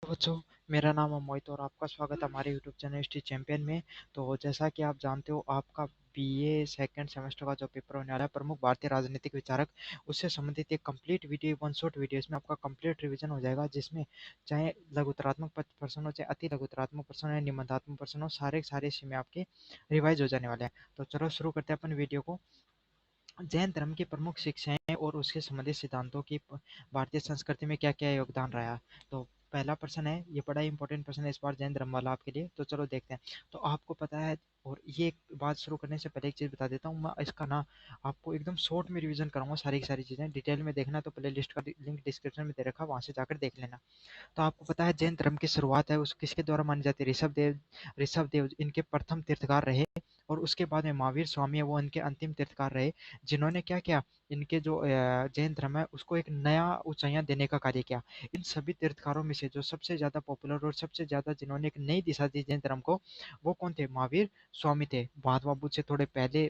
बच्चों, मेरा नाम है मोहित और आपका स्वागत है हमारे यूट्यूब चैनल हिस्ट्री चैंपियन में। तो जैसा कि आप जानते हो, आपका बीए सेकंड सेमेस्टर का जो पेपर होने वाला है, प्रमुख भारतीय राजनीतिक विचारक, उससे संबंधित एक complete video, one shot video, इसमें आपका कंप्लीट रिवीजन हो जाएगा, जिसमें चाहे लघुतरात्मक प्रश्न हो, चाहे अति लघुतरात्मक प्रश्न हो, निबंधात्मक प्रश्न हो, सारे सारे इसमें आपके रिवाइज हो जाने वाले हैं। तो चलो शुरू करते हैं अपन वीडियो को। जैन धर्म की प्रमुख शिक्षाएं और उसके संबंधित सिद्धांतों की भारतीय संस्कृति में क्या क्या योगदान रहा है। तो पहला प्रश्न है, ये बड़ा इंपॉर्टेंट प्रश्न है इस बार जैन धर्म वाला आपके लिए। तो चलो देखते हैं। तो आपको पता है, और ये एक बात शुरू करने से पहले एक चीज़ बता देता हूँ, मैं इसका ना आपको एकदम शॉर्ट में रिवीजन कराऊंगा, सारी की सारी चीज़ें डिटेल में देखना तो प्ले लिस्ट का लिंक डिस्क्रिप्शन में दे रखा, वहाँ से जाकर देख लेना। तो आपको पता है जैन धर्म की शुरुआत है उस किसके द्वारा मानी जाती है? ऋषभ देव इनके प्रथम तीर्थकार रहे, और उसके बाद में महावीर स्वामी है, वो इनके अंतिम तीर्थकार रहे, जिन्होंने क्या किया, इनके जो जैन धर्म है उसको एक नया ऊंचाइयां देने का कार्य किया। इन सभी तीर्थकारों में से जो सबसे ज्यादा पॉपुलर और सबसे ज्यादा जिन्होंने एक नई दिशा दी जैन धर्म को, वो कौन थे? महावीर स्वामी थे। महात्मा बुद्ध से थोड़े पहले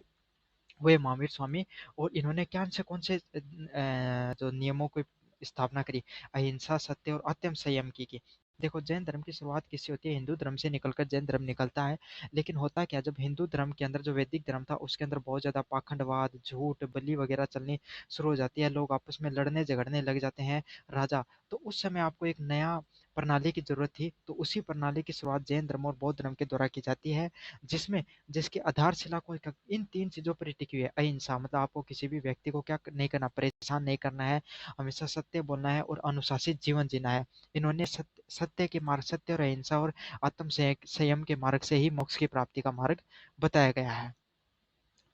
हुए महावीर स्वामी। और इन्होंने क्या से कौन से जो नियमों की स्थापना करी? अहिंसा, सत्य और अत्यंत संयम की। देखो, जैन धर्म की शुरुआत किससे होती है? हिंदू धर्म से निकलकर जैन धर्म निकलता है। लेकिन होता क्या, जब हिंदू धर्म के अंदर जो वैदिक धर्म था उसके अंदर बहुत ज्यादा पाखंडवाद, झूठ, बलि वगैरह चलनी शुरू हो जाती है, लोग आपस में लड़ने झगड़ने लग जाते हैं, राजा। तो उस समय आपको एक नया प्रणाली की जरूरत थी, तो उसी प्रणाली की शुरुआत जैन धर्म और बौद्ध धर्म के द्वारा की जाती है, जिसमें जिसकी आधारशिला को इन तीन चीजों पर टिकी हुई है। अहिंसा मतलब आपको किसी भी व्यक्ति को क्या नहीं करना, परेशान नहीं करना है, हमेशा सत्य बोलना है और अनुशासित जीवन जीना है। इन्होंने सत्य के मार्ग, सत्य और अहिंसा और आत्म संयम के मार्ग से ही मोक्ष की प्राप्ति का मार्ग बताया गया है।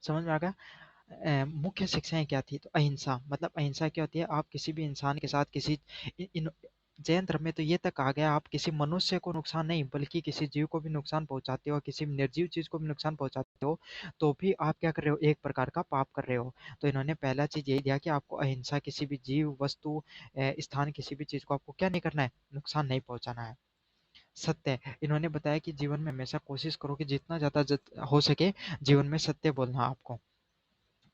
समझ में आ गया? मुख्य शिक्षाएं क्या थी? तो अहिंसा मतलब, अहिंसा क्या होती है? आप किसी भी इंसान के साथ किसी जैन धर्म में तो ये तक कहा गया, आप किसी मनुष्य को नुकसान नहीं बल्कि किसी जीव को भी नुकसान पहुंचाते हो, किसी निर्जीव चीज को भी नुकसान पहुंचाते हो, तो भी आप क्या कर रहे हो? एक प्रकार का पाप कर रहे हो। तो इन्होंने पहला चीज यही दिया कि आपको अहिंसा, किसी भी जीव, वस्तु, स्थान, किसी भी चीज को आपको क्या नहीं करना है? नुकसान नहीं पहुंचाना है। सत्य, इन्होंने बताया कि जीवन में हमेशा कोशिश करो कि जितना ज्यादा हो सके जीवन में सत्य बोलना आपको।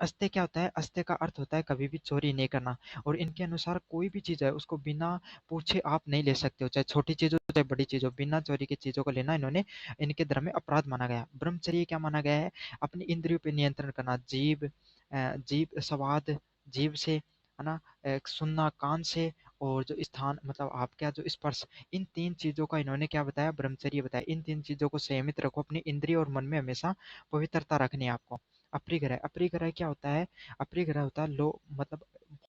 अस्त्य क्या होता है? अस्त्य का अर्थ होता है कभी भी चोरी नहीं करना। और इनके अनुसार कोई भी चीज़ है उसको बिना पूछे आप नहीं ले सकते हो, चाहे छोटी चीज़ हो चाहे बड़ी चीज़ हो, बिना चोरी की चीज़ों को लेना इन्होंने इनके धर्म में अपराध माना गया। ब्रह्मचर्य क्या माना गया है? अपनी इंद्रियों पे नियंत्रण करना, जीभ स्वाद, जीभ से, है ना, सुनना कान से, और जो स्थान मतलब आपका जो स्पर्श, इन तीन चीज़ों का इन्होंने क्या बताया? ब्रह्मचर्य बताया। इन तीन चीज़ों को संयमित रखो, अपनी इंद्रिय और मन में हमेशा पवित्रता रखनी है आपको। अपरिग्रह, अपरिग्रह क्या होता है? अपरिग्रह होता है लो मतलब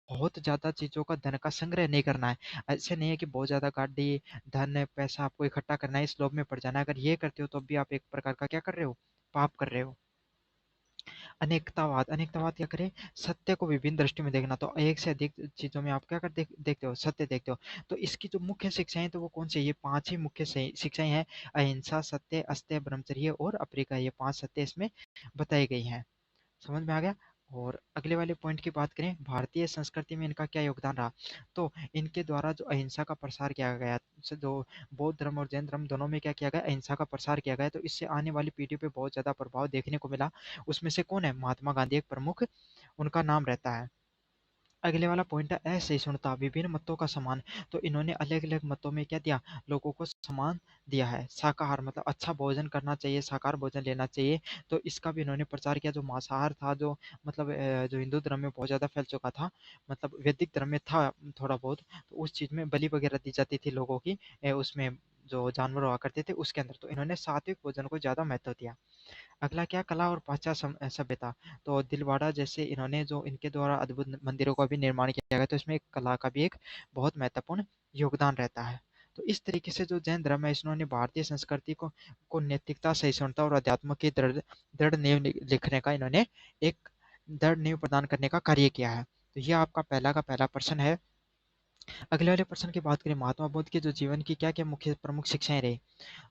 बहुत ज़्यादा चीज़ों का, धन का संग्रह नहीं करना है। ऐसे नहीं है कि बहुत ज़्यादा गाड़ी, धन, पैसा आपको इकट्ठा करना है, इस लोभ में पड़ जाना है। अगर ये करते हो तो भी आप एक प्रकार का क्या कर रहे हो? पाप कर रहे हो। अनेकतावाद, अनेकतावाद क्या करे? सत्य को विभिन्न दृष्टि में देखना। तो एक से अधिक चीज़ों में आप क्या कर देखते हो? सत्य देखते हो। तो इसकी जो मुख्य शिक्षाएं तो वो कौन सी? ये पांच ही मुख्य शिक्षाएं हैं। अहिंसा, सत्य, अस्त्य, ब्रह्मचर्य और अपरिग्रह, ये पांच सत्य इसमें बताई गई हैं। समझ में आ गया? और अगले वाले पॉइंट की बात करें, भारतीय संस्कृति में इनका क्या योगदान रहा? तो इनके द्वारा जो अहिंसा का प्रसार किया गया, जो बौद्ध धर्म और जैन धर्म दोनों में क्या किया गया? अहिंसा का प्रसार किया गया, तो इससे आने वाली पीढ़ी पे बहुत ज़्यादा प्रभाव देखने को मिला। उसमें से कौन है? महात्मा गांधी एक प्रमुख उनका नाम रहता है। अगले वाला पॉइंट है असहिष्णुता, विभिन्न मतों का सम्मान। तो इन्होंने अलग अलग मतों में क्या दिया? लोगों को सम्मान दिया है। शाकाहार मतलब अच्छा भोजन करना चाहिए, शाकाहार भोजन लेना चाहिए, तो इसका भी इन्होंने प्रचार किया। जो मांसाहार था, जो मतलब जो हिंदू धर्म में बहुत ज़्यादा फैल चुका था, मतलब वैदिक धर्म में था थोड़ा बहुत, तो उस चीज़ में बलि वगैरह दी जाती थी लोगों की, उसमें जो जानवर हुआ करते थे उसके अंदर, तो इन्होंने सात्विक भोजन को ज़्यादा महत्व दिया। अगला क्या? कला और पाश्चात्य सभ्यता। तो दिलवाड़ा जैसे इन्होंने जो इनके द्वारा अद्भुत मंदिरों का भी निर्माण किया गया, तो इसमें एक कला का भी एक बहुत महत्वपूर्ण योगदान रहता है। तो इस तरीके से जो जैन धर्म है, इन्होंने भारतीय संस्कृति को नैतिकता, सहिष्णुता और अध्यात्म की दृढ़ दृढ़ नींव लिखने का इन्होंने एक दृढ़ नींव प्रदान करने का कार्य किया है। तो ये आपका पहला का पहला प्रश्न है। अगले वाले प्रश्न की बात करें, महात्मा बुद्ध के जो जीवन की क्या क्या मुख्य प्रमुख शिक्षाएं रही?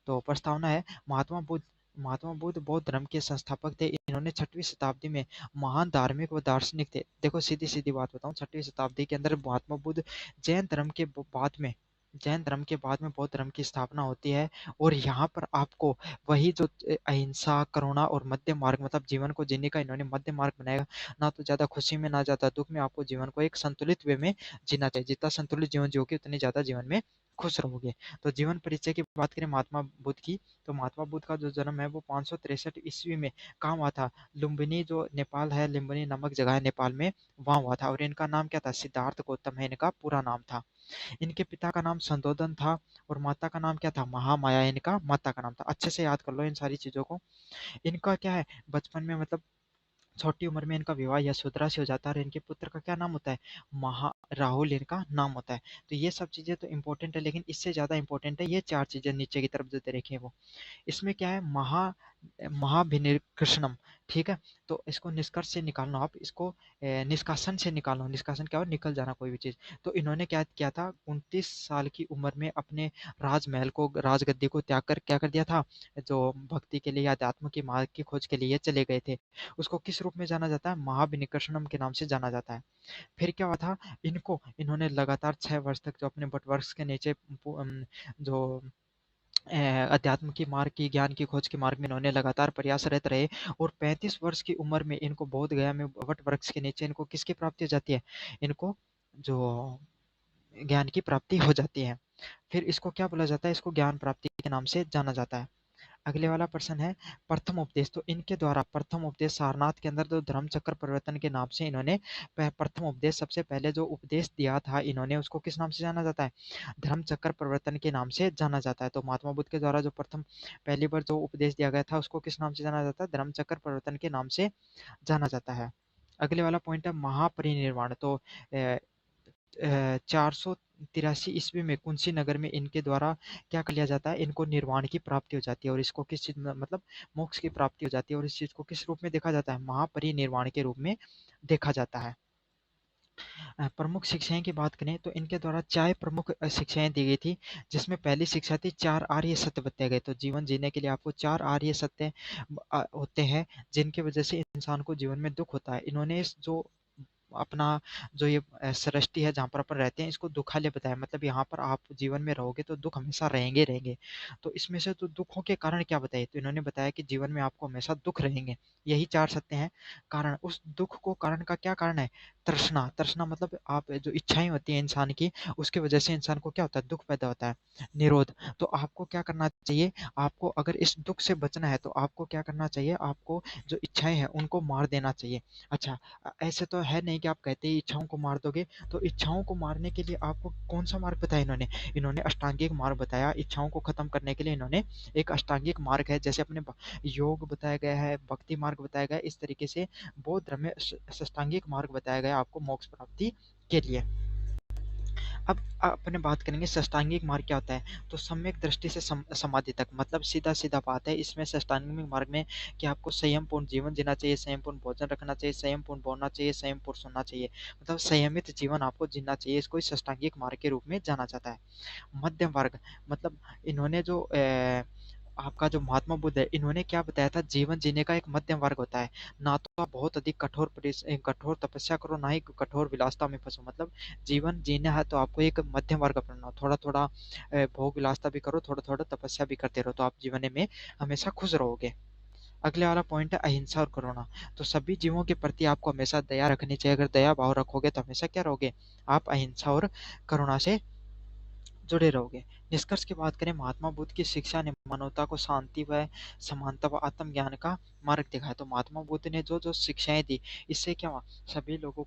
तो प्रस्तावना है, महात्मा बुद्ध बौद्ध धर्म के संस्थापक थे। इन्होंने 6वीं शताब्दी में महान धार्मिक व दार्शनिक थे। देखो सीधी सीधी बात बताऊं, 6वीं शताब्दी के अंदर महात्मा बुद्ध, जैन धर्म के बाद में जैन धर्म के बाद में बौद्ध धर्म की स्थापना होती है। और यहाँ पर आपको वही जो अहिंसा, करुणा और मध्य मार्ग, मतलब जीवन को जीने का इन्होंने मध्य मार्ग बनाया। ना तो ज़्यादा खुशी में ना ज़्यादा दुख में, आपको जीवन को एक संतुलित वे में जीना चाहिए। जितना संतुलित जीवन जियोगे उतनी ज़्यादा जीवन में खुश रहोगे। तो जीवन परिचय की बात करें महात्मा बुद्ध की, तो महात्मा बुद्ध का जो जन्म है वो 563 ईस्वी में कहाँ हुआ था? लुम्बिनी जो नेपाल है, लुम्बिनी नामक जगह है नेपाल में, वहाँ हुआ था। और इनका नाम क्या था? सिद्धार्थ गौतम है इनका पूरा नाम था। इनके पिता का नाम संदोदन था और माता का नाम क्या था? महामाया इनका माता का नाम था। अच्छे से याद कर लो इन सारी चीज़ों को। इनका क्या है, बचपन में मतलब छोटी उम्र में इनका विवाह यशोधरा से हो जाता है और इनके पुत्र का क्या नाम होता है? महा राहुल इनका नाम होता है। तो ये सब चीज़ें तो इम्पोर्टेंट है, लेकिन इससे ज़्यादा इम्पोर्टेंट है ये 4 चीज़ें नीचे की तरफ जो दे रखी हैं वो। इसमें क्या है? महाभिनिर्कृष्णम, ठीक है? तो इसको निष्कर्ष से निकालना, आप इसको निष्कासन से निकालना। निष्कासन क्या हो? निकल जाना कोई भी चीज़। तो इन्होंने क्या किया था? 29 साल की उम्र में अपने राजमहल को, राजगद्दी को त्याग कर क्या कर दिया था? जो भक्ति के लिए या अध्यात्म की मार्ग की खोज के लिए चले गए थे। उसको किस रूप में जाना जाता है? महाभिनिर्कृष्णम के नाम से जाना जाता है। फिर क्या हुआ था? इन्होंने लगातार 6 वर्ष तक जो अपने वटवृक्ष के नीचे जो अध्यात्म की मार्ग की, ज्ञान की खोज के मार्ग में इन्होंने लगातार प्रयासरत रहे। और 35 वर्ष की उम्र में इनको बोध गया में वट वृक्ष के नीचे इनको किसकी प्राप्ति हो जाती है? इनको जो ज्ञान की प्राप्ति हो जाती है। फिर इसको क्या बोला जाता है? इसको ज्ञान प्राप्ति के नाम से जाना जाता है। अगले वाला प्रश्न है प्रथम उपदेश। तो इनके द्वारा प्रथम उपदेश सारनाथ के अंदर जो धर्म चक्र परिवर्तन के नाम से इन्होंने प्रथम उपदेश, सबसे पहले जो उपदेश दिया था इन्होंने, उसको किस नाम से जाना जाता है? धर्म चक्र परिवर्तन के नाम से जाना जाता है। तो महात्मा बुद्ध के द्वारा जो प्रथम पहली बार जो उपदेश दिया गया था उसको किस नाम से जाना जाता है? धर्म चक्र परिवर्तन के नाम से जाना जाता है। अगले वाला पॉइंट है महापरिनिर्वाण। तो 483 ईस्वी में कुंसी नगर में इनके द्वारा क्या कर लिया जाता है? इनको निर्वाण की प्राप्ति हो जाती है। और इसको किस चीज में, मतलब मोक्ष की प्राप्ति हो जाती है। और इस चीज को किस रूप में देखा जाता है? महापरिनिर्वाण के रूप में देखा जाता है। प्रमुख शिक्षाएं की बात करें तो इनके द्वारा 4 प्रमुख शिक्षाएं दी गई थी, जिसमें पहली शिक्षा थी 4 आर्य सत्य बताए गए। तो जीवन जीने के लिए आपको 4 आर्य सत्य होते हैं, जिनकी वजह से इंसान को जीवन में दुख होता है। इन्होंने इस जो अपना जो ये सृष्टि है जहाँ पर अपन रहते हैं, इसको दुखालय बताया। मतलब यहाँ पर आप जीवन में रहोगे तो दुख हमेशा रहेंगे रहेंगे। तो इसमें से तो दुखों के कारण क्या बताए? तो इन्होंने बताया कि जीवन में आपको हमेशा दुख रहेंगे। यही 4 सत्य हैं। कारण, उस दुख को कारण का क्या कारण है? तृष्णा। तृष्णा मतलब आप जो इच्छाएं होती हैं इंसान की, उसकी वजह से इंसान को क्या होता है? दुख पैदा होता है। निरोध। तो आपको क्या करना चाहिए? आपको अगर इस दुख से बचना है तो आपको क्या करना चाहिए? आपको जो इच्छाएं हैं उनको मार देना चाहिए। अच्छा, ऐसे तो है नहीं कि आप कहते ही इच्छाओं को मार दोगे। तो इच्छाओं को मारने के लिए आपको कौन सा मार्ग बताया इन्होंने? इन्होंने अष्टांगिक मार्ग बताया। इच्छाओं को खत्म करने के लिए इन्होंने एक अष्टांगिक मार्ग है, जैसे अपने योग बताया गया है, भक्ति मार्ग बताया गया है, इस तरीके से बौद्ध धर्म में अष्टांगिक मार्ग बताया गया आपको मोक्ष प्राप्ति के लिए। अब अपने बात करेंगे षष्टांगिक मार्ग क्या होता है। तो सम्यक दृष्टि से समाधि तक, मतलब सीधा सीधा बात है इसमें षष्टांगिक मार्ग में कि आपको संयम पूर्ण जीवन जीना चाहिए, संयम पूर्ण भोजन रखना चाहिए, संयम पूर्ण बोलना चाहिए, संयम पूर्ण सुनना चाहिए। मतलब संयमित जीवन आपको जीना चाहिए। इसको षष्टांगिक मार्ग के रूप में जाना जाता है। मध्यम वर्ग, मतलब इन्होंने जो आपका जो महात्मा बुद्ध है, इन्होंने क्या बताया था? जीवन जीने का एक मध्यम वर्ग होता है। ना तो आप बहुत अधिक कठोर तपस्या करो, ना ही कठोर विलासता में फंसो। मतलब जीवन जीना है तो आपको एक मध्यम वर्ग अपनाना हो। थोड़ा थोड़ा भोग विलासता भी करो, थोड़ा थोड़ा तपस्या भी करते रहो, तो आप जीवन में हमेशा खुश रहोगे। अगले वाला पॉइंट है अहिंसा और करुणा। तो सभी जीवों के प्रति आपको हमेशा दया रखनी चाहिए। अगर दया भाव रखोगे तो हमेशा क्या रहोगे? आप अहिंसा और करुणा से जुड़े रहोगे। निष्कर्ष की बात करें, महात्मा बुद्ध की शिक्षा ने मानवता को शांति व समानता व आत्मज्ञान का मार्ग दिखाया। तो महात्मा बुद्ध ने जो जो शिक्षाएं दी, इससे क्या हुआ? सभी लोगों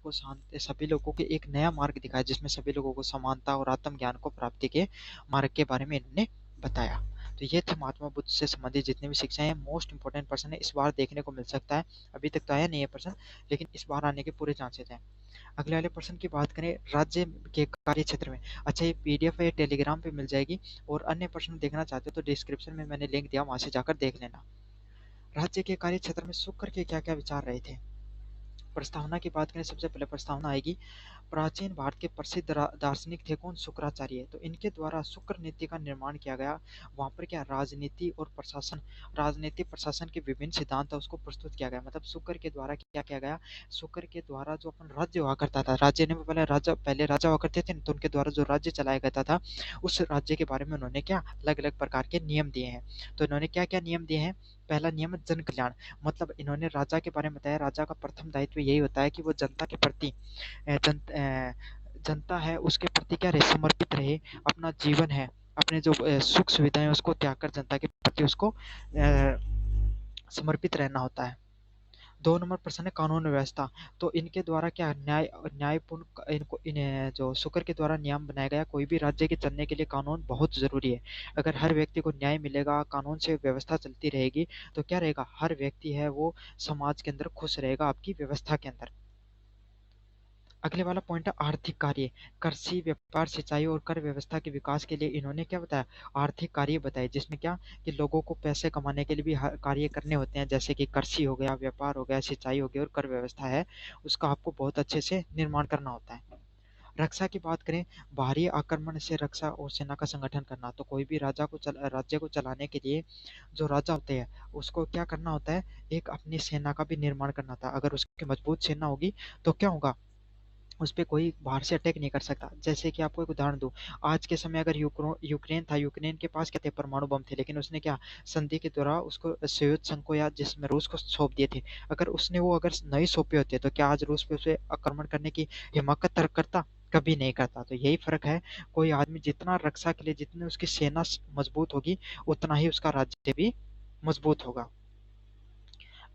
को एक नया मार्ग दिखाया, जिसमें सभी लोगों को समानता और आत्मज्ञान को प्राप्ति के मार्ग के बारे में इन्होंने बताया। तो ये थे महात्मा बुद्ध से संबंधित जितने भी शिक्षाएं हैं। मोस्ट इंपॉर्टेंट पर्सन है, इस बार देखने को मिल सकता है। अभी तक तो आया नहीं है पर्सन, लेकिन इस बार आने के पूरे चांसेस हैं। अगले वाले पर्सन की बात करें, राज्य के कार्य क्षेत्र में। अच्छा, ये पीडीएफ है, ये टेलीग्राम पे मिल जाएगी। और अन्य प्रश्न देखना चाहते हो तो डिस्क्रिप्शन में मैंने लिंक दिया, वहां से जाकर देख लेना। राज्य के कार्य क्षेत्र में शुक्र के क्या क्या विचार रहे थे? प्रस्तावना की बात करें, सबसे पहले प्रस्तावना आएगी। प्राचीन भारत के प्रसिद्ध दार्शनिक थे कौन? शुक्राचार्य। तो इनके द्वारा शुक्र नीति का निर्माण किया गया। वहाँ पर क्या राजनीति और प्रशासन, राजनीति प्रशासन के विभिन्न सिद्धांत है उसको प्रस्तुत किया गया। मतलब शुक्र के द्वारा क्या किया गया? शुक्र के द्वारा जो अपन राज्य हुआ करता था, राज्य ने पहले राजा हुआ करते थे, तो उनके द्वारा जो राज्य चलाया करता था, उस राज्य के बारे में उन्होंने क्या अलग अलग प्रकार के नियम दिए हैं। तो इन्होंने क्या क्या नियम दिए हैं? पहला नियम जन कल्याण। मतलब इन्होंने राजा के बारे में बताया, राजा का प्रथम दायित्व यही होता है कि वो जनता के प्रति जनता है उसके प्रति क्या रहे, समर्पित रहे, अपना जीवन है, अपने जो सुख सुविधाएं उसको त्याग कर जनता के प्रति उसको समर्पित रहना होता है। 2 नंबर प्रश्न है कानून व्यवस्था। तो इनके द्वारा क्या न्यायपूर्ण इनको जो शुक्र के द्वारा नियम बनाया गया, कोई भी राज्य के चलने के लिए कानून बहुत ज़रूरी है। अगर हर व्यक्ति को न्याय मिलेगा, कानून से व्यवस्था चलती रहेगी, तो क्या रहेगा, हर व्यक्ति है वो समाज के अंदर खुश रहेगा आपकी व्यवस्था के अंदर। अगले वाला पॉइंट है आर्थिक कार्य। कृषि, व्यापार, सिंचाई और कर व्यवस्था के विकास के लिए इन्होंने क्या बताया, आर्थिक कार्य बताए, जिसमें क्या कि लोगों को पैसे कमाने के लिए भी कार्य करने होते हैं, जैसे कि कृषि हो गया, व्यापार हो गया, सिंचाई हो गया और कर व्यवस्था है उसका आपको बहुत अच्छे से निर्माण करना होता है। रक्षा की बात करें, बाहरी आक्रमण से रक्षा और सेना का संगठन करना। तो कोई भी राज्य को चलाने के लिए जो राजा होते हैं उसको क्या करना होता है, एक अपनी सेना का भी निर्माण करना था। अगर उसकी मजबूत सेना होगी तो क्या होगा, उस पे कोई बाहर से अटैक नहीं कर सकता। जैसे कि आपको एक उदाहरण दूँ, आज के समय अगर यूक्रेन था, यूक्रेन के पास क्या थे, परमाणु बम थे, लेकिन उसने क्या संधि के द्वारा उसको सोवियत संघ को या जिसमें रूस को सौंप दिए थे। अगर उसने वो अगर नहीं सौंपे होते तो क्या आज रूस पे उसे आक्रमण करने की हिम्मत करता, कभी नहीं करता। तो यही फर्क है, कोई आदमी जितना रक्षा के लिए, जितनी उसकी सेना मजबूत होगी, उतना ही उसका राज्य भी मजबूत होगा।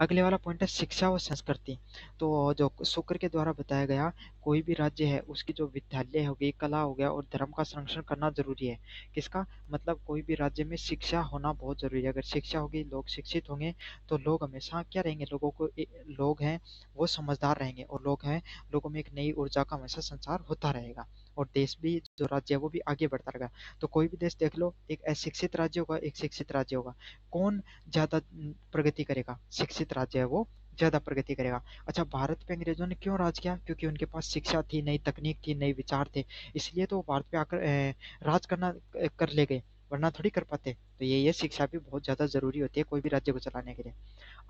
अगले वाला पॉइंट है शिक्षा व संस्कृति। तो जो शुक्र के द्वारा बताया गया, कोई भी राज्य है उसकी जो विद्यालय हो गई, कला हो गया और धर्म का संरक्षण करना जरूरी है। किसका मतलब, कोई भी राज्य में शिक्षा होना बहुत जरूरी है। अगर शिक्षा होगी, लोग शिक्षित होंगे, तो लोग हमेशा क्या रहेंगे, लोग हैं वो समझदार रहेंगे, और लोग हैं, लोगों में एक नई ऊर्जा का हमेशा संचार होता रहेगा, और देश भी जो राज्य है वो भी आगे बढ़ता रहेगा। तो कोई भी देश देख लो, एक अशिक्षित राज्य होगा, एक शिक्षित राज्य होगा, कौन ज़्यादा प्रगति करेगा, शिक्षित राज्य है वो ज़्यादा प्रगति करेगा। अच्छा, भारत पे अंग्रेजों ने क्यों राज किया, क्योंकि उनके पास शिक्षा थी, नई तकनीक थी, नए विचार थे, इसलिए तो वो भारत पे आकर राज करना कर ले गए, वरना थोड़ी कर पाते। तो ये शिक्षा भी बहुत ज़्यादा ज़रूरी होती है कोई भी राज्य को चलाने के लिए।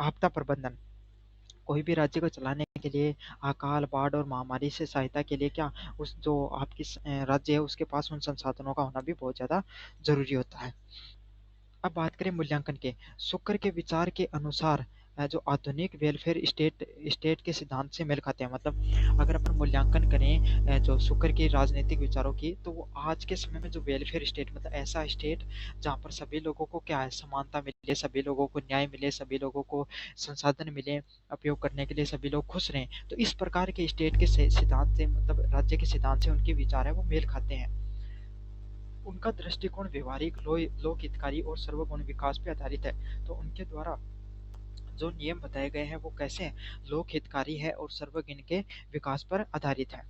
आपदा प्रबंधन, कोई भी राज्य को चलाने के लिए अकाल, बाढ़ और महामारी से सहायता के लिए क्या, उस जो आपकी राज्य है उसके पास उन संसाधनों का होना भी बहुत ज़्यादा ज़रूरी होता है। अब बात करें मूल्यांकन के, शुक्र के विचार के अनुसार जो आधुनिक वेलफेयर स्टेट के सिद्धांत से मेल खाते हैं। मतलब अगर अपन मूल्यांकन करें जो शुक्र के राजनीतिक विचारों की, तो वो आज के समय में जो वेलफेयर स्टेट, मतलब ऐसा स्टेट जहाँ पर सभी लोगों को क्या है, समानता मिले, सभी लोगों को न्याय मिले, सभी लोगों को संसाधन मिले, उपयोग करने के लिए सभी लोग खुश रहें। तो इस प्रकार के स्टेट के सिद्धांत से, मतलब राज्य के सिद्धांत से उनके विचार है वो मेल खाते हैं। उनका दृष्टिकोण व्यवहारिक, लोक हितकारी और सर्वगुण विकास पे आधारित है। तो उनके द्वारा जो नियम बताए गए हैं वो कैसे हैं, लोक हितकारी है और सर्वगुण के विकास पर आधारित है।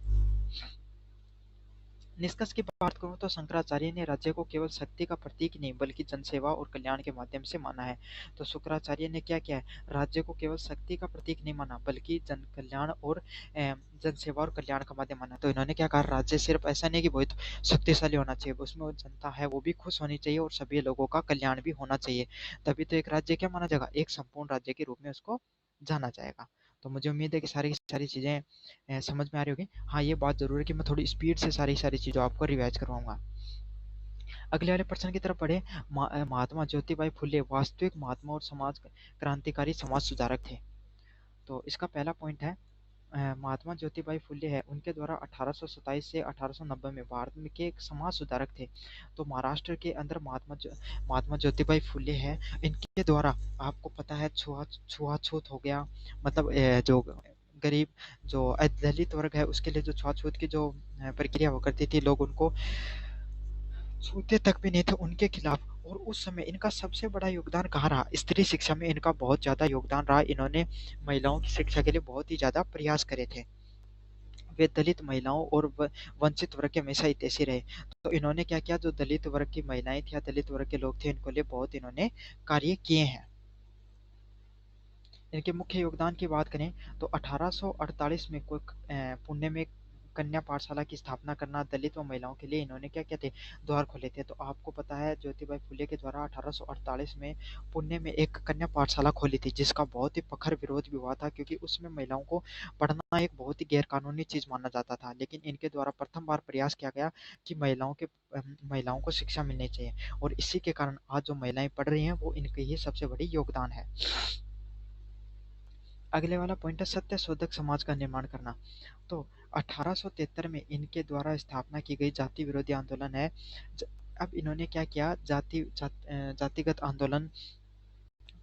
निष्कर्ष की बात करूं तो शंकराचार्य ने राज्य को केवल शक्ति का प्रतीक नहीं बल्कि जनसेवा और कल्याण के माध्यम से माना है। तो शुक्राचार्य ने क्या किया है, राज्य को केवल शक्ति का प्रतीक नहीं माना बल्कि जन कल्याण और जनसेवा और कल्याण का माध्यम माना। तो इन्होंने क्या कहा, राज्य सिर्फ ऐसा नहीं कि बहुत शक्तिशाली होना चाहिए, उसमें वो जनता है वो भी खुश होनी चाहिए और सभी लोगों का कल्याण भी होना चाहिए। तभी तो एक राज्य क्या माना जाएगा, एक संपूर्ण राज्य के रूप में उसको जाना जाएगा। तो मुझे उम्मीद है कि सारी की सारी चीज़ें समझ में आ रही होगी। हाँ, ये बात ज़रूर है कि मैं थोड़ी स्पीड से सारी सारी चीज़ों आपको रिवाइज करवाऊंगा। अगले वाले प्रश्न की तरफ बढ़े। महात्मा ज्योतिबाई फुले वास्तविक महात्मा और समाज क्रांतिकारी, समाज सुधारक थे। तो इसका पहला पॉइंट है, महात्मा ज्योतिबाई फुले है, उनके द्वारा 1827 से 1890 में भारत में के एक समाज सुधारक थे। तो महाराष्ट्र के अंदर महात्मा ज्योतिबाई फुले है, इनके द्वारा आपको पता है छुआछूत हो गया, मतलब जो गरीब, जो दलित वर्ग है उसके लिए जो छुआछूत की जो प्रक्रिया हुआ करती थी, लोग उनको छूते तक भी नहीं थे, उनके खिलाफ। और उस समय इनका सबसे बड़ा योगदान कहाँ रहा, स्त्री शिक्षा में इनका बहुत ज़्यादा योगदान रहा। इन्होंने महिलाओं की शिक्षा के लिए बहुत ही ज़्यादा प्रयास करे थे। वे दलित महिलाओं और वंचित वर्ग के हमेशा हितैषी रहे। तो इन्होंने क्या किया, जो दलित वर्ग की महिलाएं थी या दलित वर्ग के लोग थे, इनको लिए बहुत इन्होंने कार्य किए हैं। इनके मुख्य योगदान की बात करें तो 1848 में पुणे में कन्या पाठशाला की स्थापना करना, दलित व महिलाओं के लिए इन्होंने क्या किया थे, द्वार खोले थे। तो आपको पता है ज्योतिबाई फुले के द्वारा 1848 में पुणे में एक कन्या पाठशाला खोली थी, जिसका बहुत ही प्रखर विरोध भी हुआ था, क्योंकि उसमें महिलाओं को पढ़ना एक बहुत ही गैर कानूनी चीज माना जाता था। लेकिन इनके द्वारा प्रथम बार प्रयास किया गया कि महिलाओं को शिक्षा मिलनी चाहिए, और इसी के कारण आज जो महिलाएं पढ़ रही हैं वो इनके ही सबसे बड़ी योगदान है। अगले वाला पॉइंट है सत्य शोधक समाज का निर्माण करना। तो 1873 में इनके द्वारा स्थापना की गई जाति विरोधी आंदोलन है। अब इन्होंने क्या किया, जातिगत आंदोलन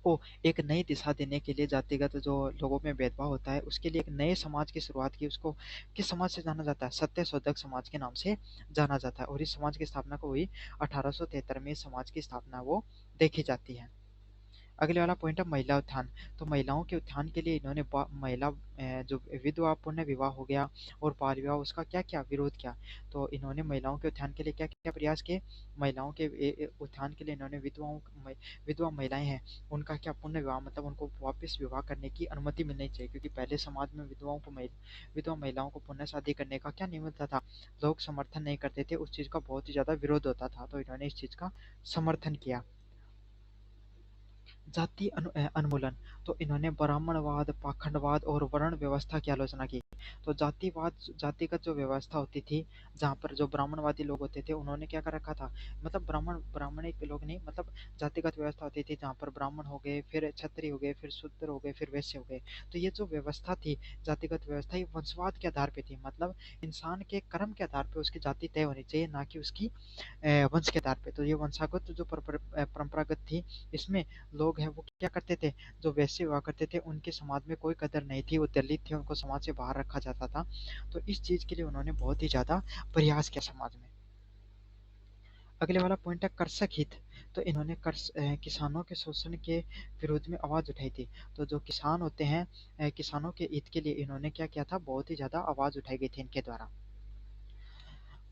को एक नई दिशा देने के लिए, जातिगत जो लोगों में भेदभाव होता है उसके लिए एक नए समाज की शुरुआत की। उसको किस समाज से जाना जाता है, सत्य शोधक समाज के नाम से जाना जाता है। और इस समाज की स्थापना को हुई 1873 में। समाज की स्थापना वो देखी जाती है। अगले वाला पॉइंट है महिला उत्थान। तो महिलाओं के उत्थान के लिए इन्होंने महिला जो विधवा पुण्य विवाह हो गया और बाल विवाह, उसका क्या क्या विरोध किया। तो इन्होंने महिलाओं के उत्थान के लिए क्या क्या प्रयास किए। महिलाओं के उत्थान के लिए इन्होंने विधवा महिलाएं हैं उनका क्या पुण्य विवाह, मतलब उनको वापस विवाह करने की अनुमति मिलनी चाहिए, क्योंकि पहले समाज में विधवा महिलाओं को पुण्य शादी करने का क्या नहीं मिलता था, लोग समर्थन नहीं करते थे, उस चीज़ का बहुत ही ज़्यादा विरोध होता था। तो इन्होंने इस चीज़ का समर्थन किया। उन्मूलन। तो इन्होंने ब्राह्मणवाद, पाखंडवाद और वर्ण व्यवस्था की आलोचना की। तो जातिवाद, जातिगत जो व्यवस्था होती थी, जहाँ पर जो ब्राह्मणवादी लोग होते थे उन्होंने क्या कर रखा था, मतलब ब्राह्मणिक लोग नहीं, मतलब जातिगत व्यवस्था होती थी जहाँ पर ब्राह्मण हो गए, फिर क्षत्रिय हो गए, फिर शूद्र हो गए, फिर वैश्य हो गए। तो ये जो व्यवस्था थी, जातिगत व्यवस्था, ये वंशवाद के आधार पे थी, मतलब इंसान के कर्म के आधार पे उसकी जाति तय होनी चाहिए, ना कि उसकी वंश के आधार पे। तो ये वंशागत जो परंपरागत थी, इसमें लोग हैं वो क्या करते थे, जो वैश्य हुआ करते थे उनके समाज में कोई कदर नहीं थी, वो दलित थे, उनको समाज से बाहर रखा जाता था। तो इस चीज के लिए उन्होंने बहुत ही ज्यादा प्रयास किया समाज में। अगले वाला पॉइंट है कृषक हित। तो इन्होंने किसानों के शोषण के विरोध में आवाज उठाई थी। तो जो किसान होते हैं, किसानों के हित के लिए इन्होंने क्या किया था, बहुत ही ज्यादा आवाज उठाई गई थी इनके द्वारा।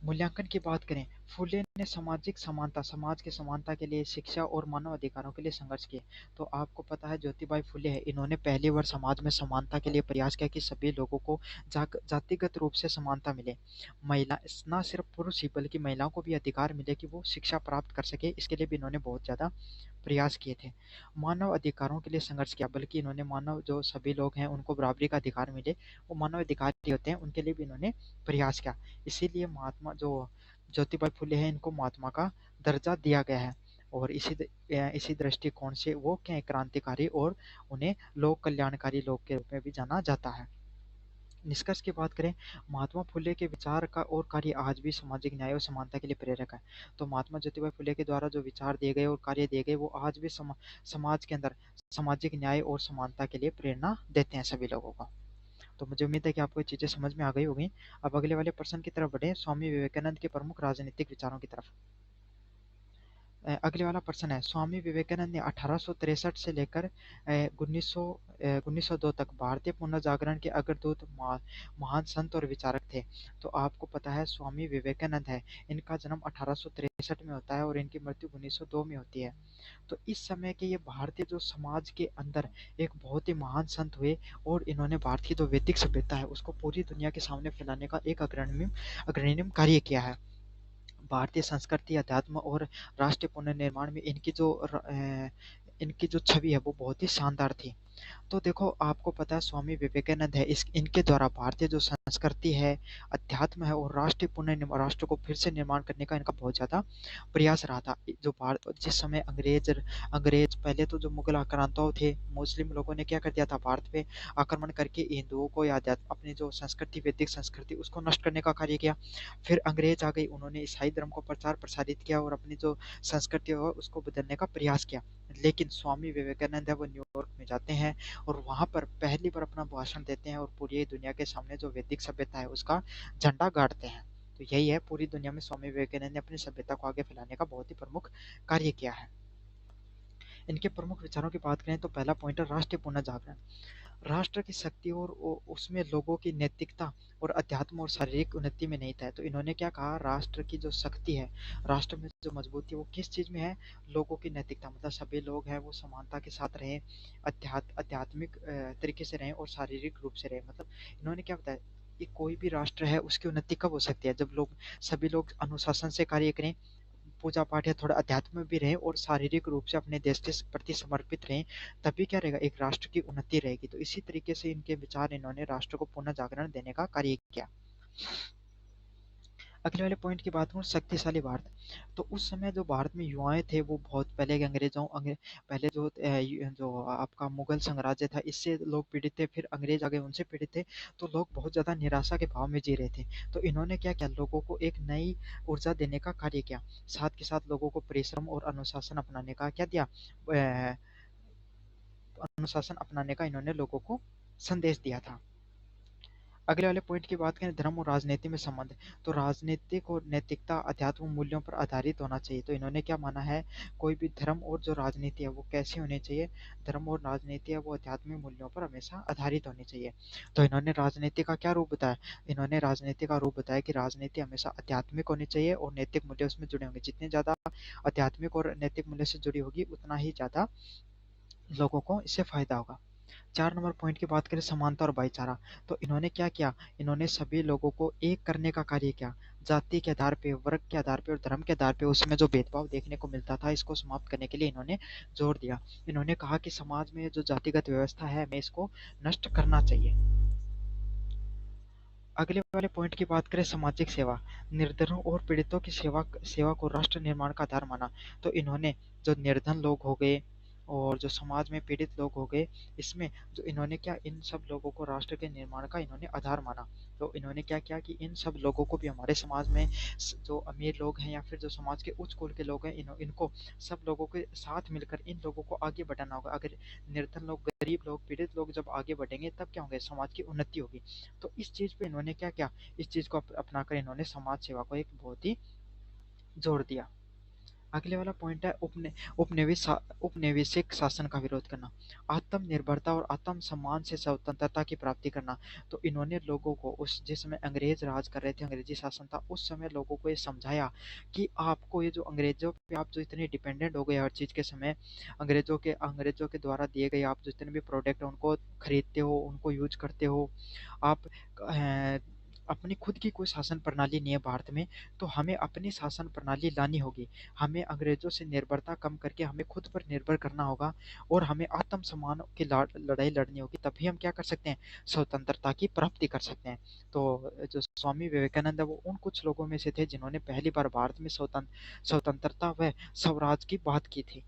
मूल्यांकन की बात करें, फुले ने सामाजिक समानता, समाज की समानता के लिए, शिक्षा और मानव अधिकारों के लिए संघर्ष किए। तो आपको पता है ज्योतिबाई फुले है, इन्होंने पहली बार समाज में समानता के लिए प्रयास किया कि सभी लोगों को जातिगत रूप से समानता मिले। महिला, ना सिर्फ पुरुष ही बल्कि महिलाओं को भी अधिकार मिले कि वो शिक्षा प्राप्त कर सके, इसके लिए भी इन्होंने बहुत ज़्यादा प्रयास किए थे। मानव अधिकारों के लिए संघर्ष किया, बल्कि इन्होंने मानव जो सभी लोग हैं उनको बराबरी का अधिकार मिले, वो मानव अधिकार होते हैं, उनके लिए भी इन्होंने प्रयास किया। इसीलिए महात्मा जो ज्योतिबाई फुले हैं, इनको महात्मा का दर्जा दिया गया है। और इसी दृष्टिकोण से वो क्या है, क्रांतिकारी और उन्हें लोक कल्याणकारी लोग के रूप में भी जाना जाता है। निष्कर्ष की बात करें, महात्मा फुले के विचार का और कार्य आज भी सामाजिक न्याय और समानता के लिए प्रेरक है। तो महात्मा ज्योतिबाई फुले के द्वारा जो विचार दिए गए और कार्य दिए गए, वो आज भी समाज के अंदर सामाजिक न्याय और समानता के लिए प्रेरणा देते हैं सभी लोगों को। तो मुझे उम्मीद है कि आपको ये चीज़ें समझ में आ गई होगी। अब अगले वाले प्रश्न की तरफ बढ़े, स्वामी विवेकानंद के प्रमुख राजनीतिक विचारों की तरफ। अगले वाला प्रश्न है, स्वामी विवेकानंद ने 1863 से लेकर 1902 तक भारतीय पुनर्जागरण के अग्रदूत, महान संत और विचारक थे। तो आपको पता है स्वामी विवेकानंद है, इनका जन्म 1863 में होता है और इनकी मृत्यु 1902 में होती है। तो इस समय के ये भारतीय जो समाज के अंदर एक बहुत ही महान संत हुए, और इन्होंने भारत की जो वैदिक सभ्यता है उसको पूरी दुनिया के सामने फैलाने का एक अग्रणी कार्य किया है। भारतीय संस्कृति, अध्यात्म और राष्ट्रीय पुनर्निर्माण में इनकी जो छवि है वो बहुत ही शानदार थी। तो देखो, आपको पता है स्वामी विवेकानंद है, इस इनके द्वारा भारतीय जो संस्कृति है, अध्यात्म है और राष्ट्रीय पुनर्निर्माण, राष्ट्र को फिर से निर्माण करने का इनका बहुत ज़्यादा प्रयास रहा था। जो भारत, जिस समय अंग्रेज पहले तो जो मुगल आक्रांताओं थे, मुस्लिम लोगों ने क्या कर दिया था, भारत पे आक्रमण करके हिंदुओं को या अपनी जो संस्कृति, वैदिक संस्कृति, उसको नष्ट करने का कार्य किया। फिर अंग्रेज आ गई, उन्होंने ईसाई धर्म को प्रचार प्रसारित किया और अपनी जो संस्कृति है उसको बदलने का प्रयास किया। लेकिन स्वामी विवेकानंद है वो न्यूयॉर्क में जाते हैं और वहाँ पर पहली बार अपना भाषण देते हैं और पूरी दुनिया के सामने जो वैदिक सभ्यता है उसका झंडा गाड़ते हैं। तो यही है, पूरी दुनिया में स्वामी विवेकानंद ने अपनी सभ्यता को आगे फैलाने का बहुत ही प्रमुख कार्य किया है। इनके प्रमुख विचारों की बात करें तो पहला पॉइंट है राष्ट्रीय पुनर्जागरण। राष्ट्र की शक्ति और उसमें लोगों की नैतिकता और अध्यात्म और शारीरिक उन्नति में नहीं था। तो इन्होंने क्या कहा, राष्ट्र की जो शक्ति है, राष्ट्र में जो मजबूती है वो किस चीज में है, लोगों की नैतिकता, मतलब सभी लोग हैं वो समानता के साथ रहें, आध्यात्मिक तरीके से रहें और शारीरिक रूप से रहें। मतलब इन्होंने क्या बताया, कि कोई भी राष्ट्र है उसकी उन्नति कब हो सकती है, जब लोग, सभी लोग अनुशासन से कार्य करें, पूजा पाठ या थोड़ा अध्यात्म में भी रहें और शारीरिक रूप से अपने देश के प्रति समर्पित रहें, तभी क्या रहेगा, एक राष्ट्र की उन्नति रहेगी। तो इसी तरीके से इनके विचार, इन्होंने राष्ट्र को पुनः जागरण देने का कार्य किया। अगले वाले पॉइंट की बात करूँ, शक्तिशाली भारत। तो उस समय जो भारत में युवाएँ थे वो बहुत पहले के पहले जो आपका मुगल साम्राज्य था इससे लोग पीड़ित थे, फिर अंग्रेज आ गए उनसे पीड़ित थे, तो लोग बहुत ज़्यादा निराशा के भाव में जी रहे थे। तो इन्होंने क्या किया, लोगों को एक नई ऊर्जा देने का कार्य किया। साथ के साथ लोगों को परिश्रम और अनुशासन अपनाने का क्या दिया, अनुशासन अपनाने का इन्होंने लोगों को संदेश दिया था। अगले वाले पॉइंट की बात करें, धर्म और राजनीति में संबंध। तो राजनीतिक और नैतिकता अध्यात्म मूल्यों पर आधारित होना चाहिए। तो इन्होंने क्या माना है, कोई भी धर्म और जो राजनीति है वो कैसी होनी चाहिए, धर्म और राजनीति है वो आध्यात्मिक मूल्यों पर हमेशा आधारित होनी चाहिए। तो इन्होंने राजनीति का क्या रूप बताया, इन्होंने राजनीति का रूप बताया कि राजनीति हमेशा आध्यात्मिक होनी चाहिए और नैतिक मूल्य उसमें जुड़े होंगे। जितने ज़्यादा आध्यात्मिक और नैतिक मूल्य से जुड़ी होगी उतना ही ज़्यादा लोगों को इससे फायदा होगा। 4 नंबर पॉइंट की बात करें, समानता और भाईचारा। तो इन्होंने क्या किया, इन्होंने सभी लोगों को एक करने का कार्य किया। जाति के आधार पे, वर्ग के आधार पे और धर्म के आधार पे उसमें जो भेदभाव देखने को मिलता था इसको समाप्त करने के लिए इन्होंने जोर दिया। इन्होंने कहा कि समाज में जो जातिगत व्यवस्था है हमें इसको नष्ट करना चाहिए। अगले वाले पॉइंट की बात करें, सामाजिक सेवा। निर्धनों और पीड़ितों की सेवा सेवा को राष्ट्र निर्माण का आधार माना। तो इन्होंने जो निर्धन लोग हो गए और जो समाज में पीड़ित लोग हो गए, इसमें जो इन्होंने क्या, इन सब लोगों को राष्ट्र के निर्माण का इन्होंने आधार माना। तो इन्होंने क्या किया कि इन सब लोगों को भी, हमारे समाज में जो अमीर लोग हैं या फिर जो समाज के उच्च कुल के लोग हैं, इनको सब लोगों के साथ मिलकर इन लोगों को आगे बढ़ाना होगा। अगर निर्धन लोग, गरीब लोग, पीड़ित लोग जब आगे बढ़ेंगे तब क्या होंगे, समाज की उन्नति होगी। तो इस चीज़ पे इन्होंने क्या किया, इस चीज़ को अपनाकर इन्होंने समाज सेवा को एक बहुत ही जोर दिया। अगले वाला पॉइंट है, उपनिवेशिक शासन का विरोध करना। आत्मनिर्भरता और आत्म सम्मान से स्वतंत्रता की प्राप्ति करना। तो इन्होंने लोगों को, उस जिस समय अंग्रेज राज कर रहे थे, अंग्रेजी शासन था, उस समय लोगों को ये समझाया कि आपको ये जो अंग्रेजों पे आप जो इतने डिपेंडेंट हो गए हर चीज़ के समय, अंग्रेजों के द्वारा दिए गए आप जितने भी प्रोडक्ट हैं उनको खरीदते हो, उनको यूज करते हो आप, अपनी खुद की कोई शासन प्रणाली नहीं है भारत में, तो हमें अपनी शासन प्रणाली लानी होगी। हमें अंग्रेजों से निर्भरता कम करके हमें खुद पर निर्भर करना होगा और हमें आत्मसम्मान की लड़ाई लड़नी होगी, तभी हम क्या कर सकते हैं, स्वतंत्रता की प्राप्ति कर सकते हैं। तो जो स्वामी विवेकानंद है वो उन कुछ लोगों में से थे जिन्होंने पहली बार भारत में स्वतंत्रता व स्वराज की बात की थी।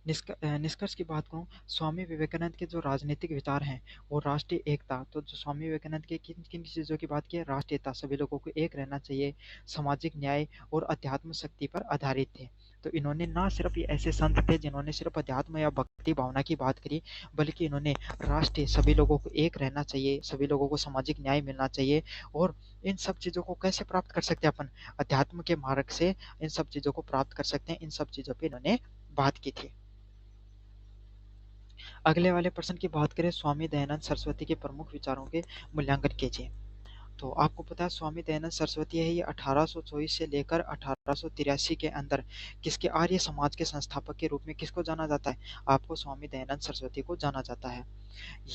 निष्कर्ष की बात करूँ, स्वामी विवेकानंद के जो राजनीतिक विचार हैं वो राष्ट्रीय एकता। तो जो स्वामी विवेकानंद के किन किन चीज़ों की बात की है, राष्ट्रीय एकता, सभी लोगों को एक रहना चाहिए, सामाजिक न्याय और अध्यात्म शक्ति पर आधारित थे। तो इन्होंने ना सिर्फ ये ऐसे संत थे जिन्होंने सिर्फ अध्यात्म या भक्ति भावना की बात करी, बल्कि इन्होंने राष्ट्रीय, सभी लोगों को एक रहना चाहिए, सभी लोगों को सामाजिक न्याय मिलना चाहिए। और इन सब चीज़ों को कैसे प्राप्त कर सकते हैं अपन, अध्यात्म के मार्ग से इन सब चीज़ों को प्राप्त कर सकते हैं। इन सब चीज़ों पर इन्होंने बात की थी। अगले वाले प्रश्न की बात करें, स्वामी दयानंद सरस्वती के प्रमुख विचारों के मूल्यांकन कीजिए। तो आपको पता है स्वामी दयानंद सरस्वती है, ये 1824 से लेकर 1883 के अंदर किसके, आर्य समाज के संस्थापक के रूप में किसको जाना जाता है, आपको स्वामी दयानंद सरस्वती को जाना जाता है।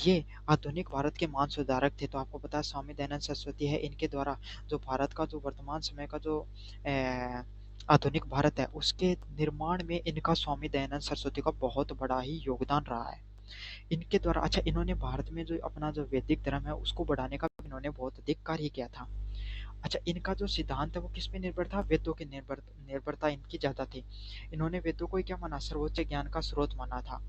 ये आधुनिक भारत के मान सुधारक थे। तो आपको पता है स्वामी दयानंद सरस्वती है, इनके द्वारा जो भारत का जो वर्तमान समय का जो आधुनिक भारत है उसके निर्माण में इनका, स्वामी दयानंद सरस्वती का बहुत बड़ा ही योगदान रहा है। इनके द्वारा, अच्छा, इन्होंने भारत में जो अपना जो वैदिक धर्म है उसको बढ़ाने का इन्होंने बहुत अधिक कार्य किया था। अच्छा, इनका जो सिद्धांत है वो किस पे निर्भर था, वेदों के निर्भरता इनकी ज्यादा थी। इन्होंने वेदों को क्या माना, सर्वोच्च ज्ञान का स्रोत माना था,